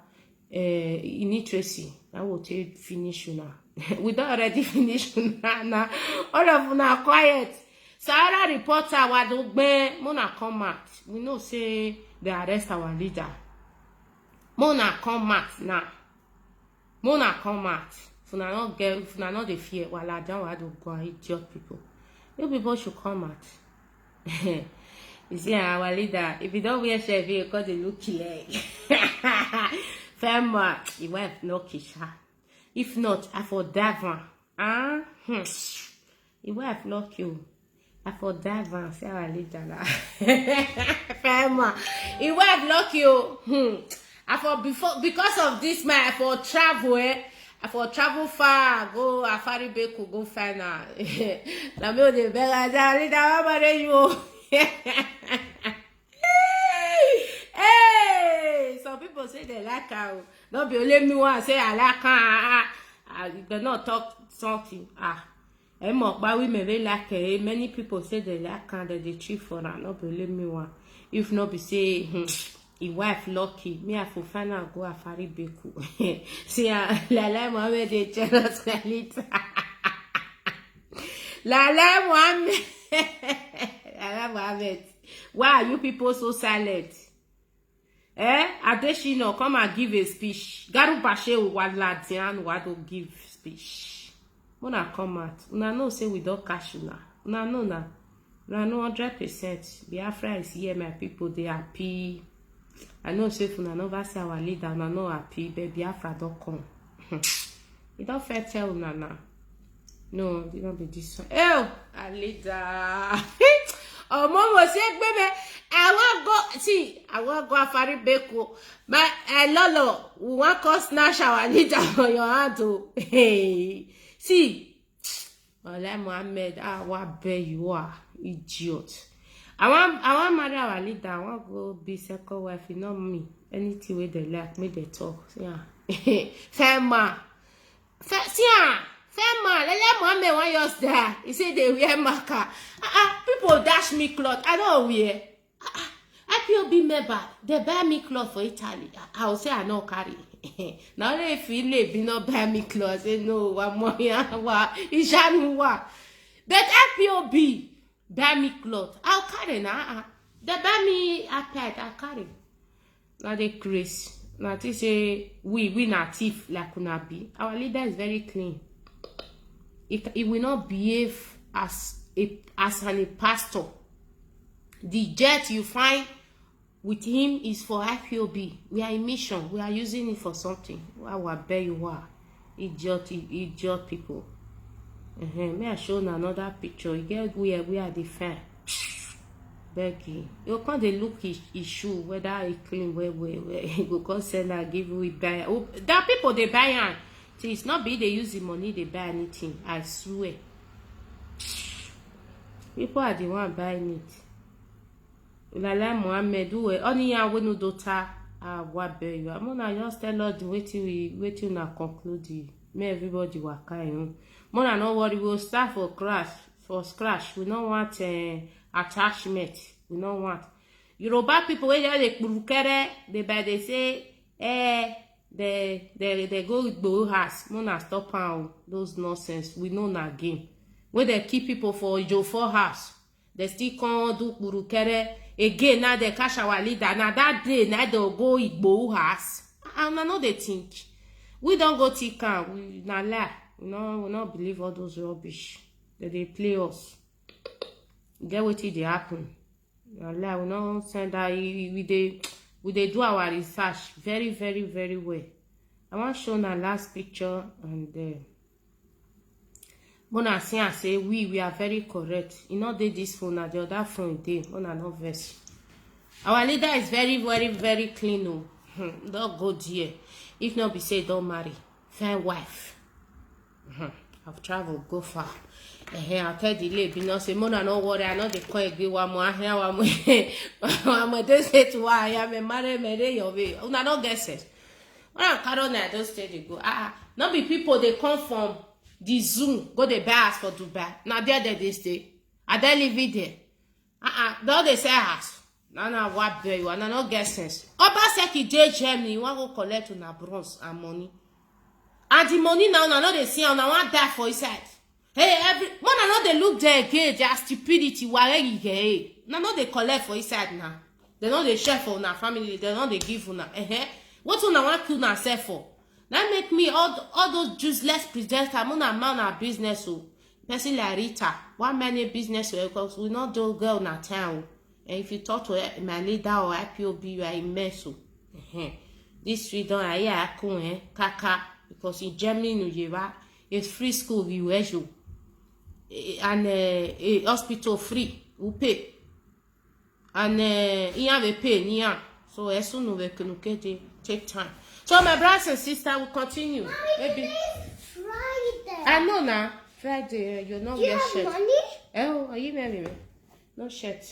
illiteracy. I will take finish now. We don't already finish now. All of you are quiet. Sahara reporter Wadogbe Mona come out. We know say they arrest our leader. Mona come out now. Mona come out. If you not the fear, while I don't want to go idiot people. You people should come out. You see our leader, if you don't wear shirt, because they look like Fema, you wife no kisha. If not, I for that one. You wife lock you. I for that one, say our leader la. Fema, you wife lock you. I for before because of this man, I for travel. I for travel far, go Afari Beku, go find out. La me de bega leader, what about you? Hey, some people say they like her. Don't be only me one say I like her. You cannot talk something. But we may like her. Many people say they like her, that they treat for her. Not be only me one. If not be say, his wife lucky. Me I for find out go Afari Beku. See, Lala Mohammed they jealous Khalid. Lala Mohammed. Lala Mohammed. Why are you people so silent? Adeshino, come and give a speech. Garubashe Wadladian Wado give speech. Mona come out. Una know say we don't cash una. Una know na. Una know 100%. Biafra is here, my people. They happy. I know say if una never say our leader, una no happy. But Biafra don't come. You don't fair tell una na. No, it don't be this one. Oh, our leader. Oh, Momo say, baby, I want go Afari Beku. But Lolo, we want to snatch our leader on your hand. Hey, see, Ola Mohammed, what bear you are, idiot. I want marry our leader. I want go be second wife. You know me. Anything where they like, me they talk. Yeah, Fema, Fema, let Mohammed want yours there. He said they wear marker. People dash me cloth. I don't wear. IPOB member, they buy me cloth for Italy. I will say I no carry. Now they feel they be not buy me cloth. Say no, one more Ishanuwa. But IPOB buy me cloth. I'll carry now. They buy me iPad. I'll carry. Now they crazy. Now they say we not thief like una be. Our leader is very clean. He will not behave as a pastor. The jet you find with him is for IPOB. We are in mission. We are using it for something. I will bet you are. Idiot people. May I show another picture? You get where we are the fan. Begging. You can't look his shoe, whether he clean where he go come sell and give you buy. Oh, there are people they buy and so it's not be they use the money they buy anything. I swear. People are the one buying it. Lala Mohammed, who only ya we no daughter what bear you. I'm gonna just tell us waiting na conclude. May everybody work out. Mona no worry, we'll start for scratch. We don't want attachment. We don't want Yoruba people where they burukere, they say they go with Igbo house. Mona stop on those nonsense. We know na game. When they keep people for Ijofo house, they still come do burukere again. Now they catch our leader. Now that day, now they go Igbo house. And I know they think we don't go Tika. We not lie. We not believe all those rubbish that they play us. Get what it happen. Lie. We not send that. We they do our research very, very, very well. I want to show the last picture and Mona say we are very correct. You know they this phone and the other phone day. Mona no verse. Our leader is very, very, very clean. No, don't go there. If not be say don't marry, find wife. I've traveled, go far. I tell the lady, no say more no worry, I know they call again one more here, one more. They say to why I am a married me your way. Una no guess it. When I carry na those stage they go. Not be people they come from the Zoom, go they buy house for Dubai. Now there they stay. I they live it there. Don't they say house. No, what be you? No get sense. Obaseki dey Germany, you want go collect una bronze and money. And the money now, no they see, and I want die for his side. Hey, when I know they look there again, their stupidity, why you get? No, they collect for his side now. They know they share for our family. They know they give una. What una want kill na sell for? That make me all those useless presenters. I'm on a man a business so. Person like Rita, one many business because we not do girl na town. And if you talk to my leader or IPOB, you are a mess so. This we don't I kaka because in Germany New Year it's free school we you. And a hospital free, we pay. And you have a pay, so as soon as we can take time. So my brothers and sisters will continue. Mommy, maybe Friday. I know now. Friday, you're not wearing shirt. You have money? Oh, are you married me? No shirt.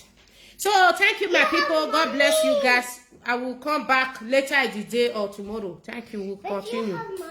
So thank you, my people. God bless you guys. I will come back later in the day or tomorrow. Thank you. We'll continue.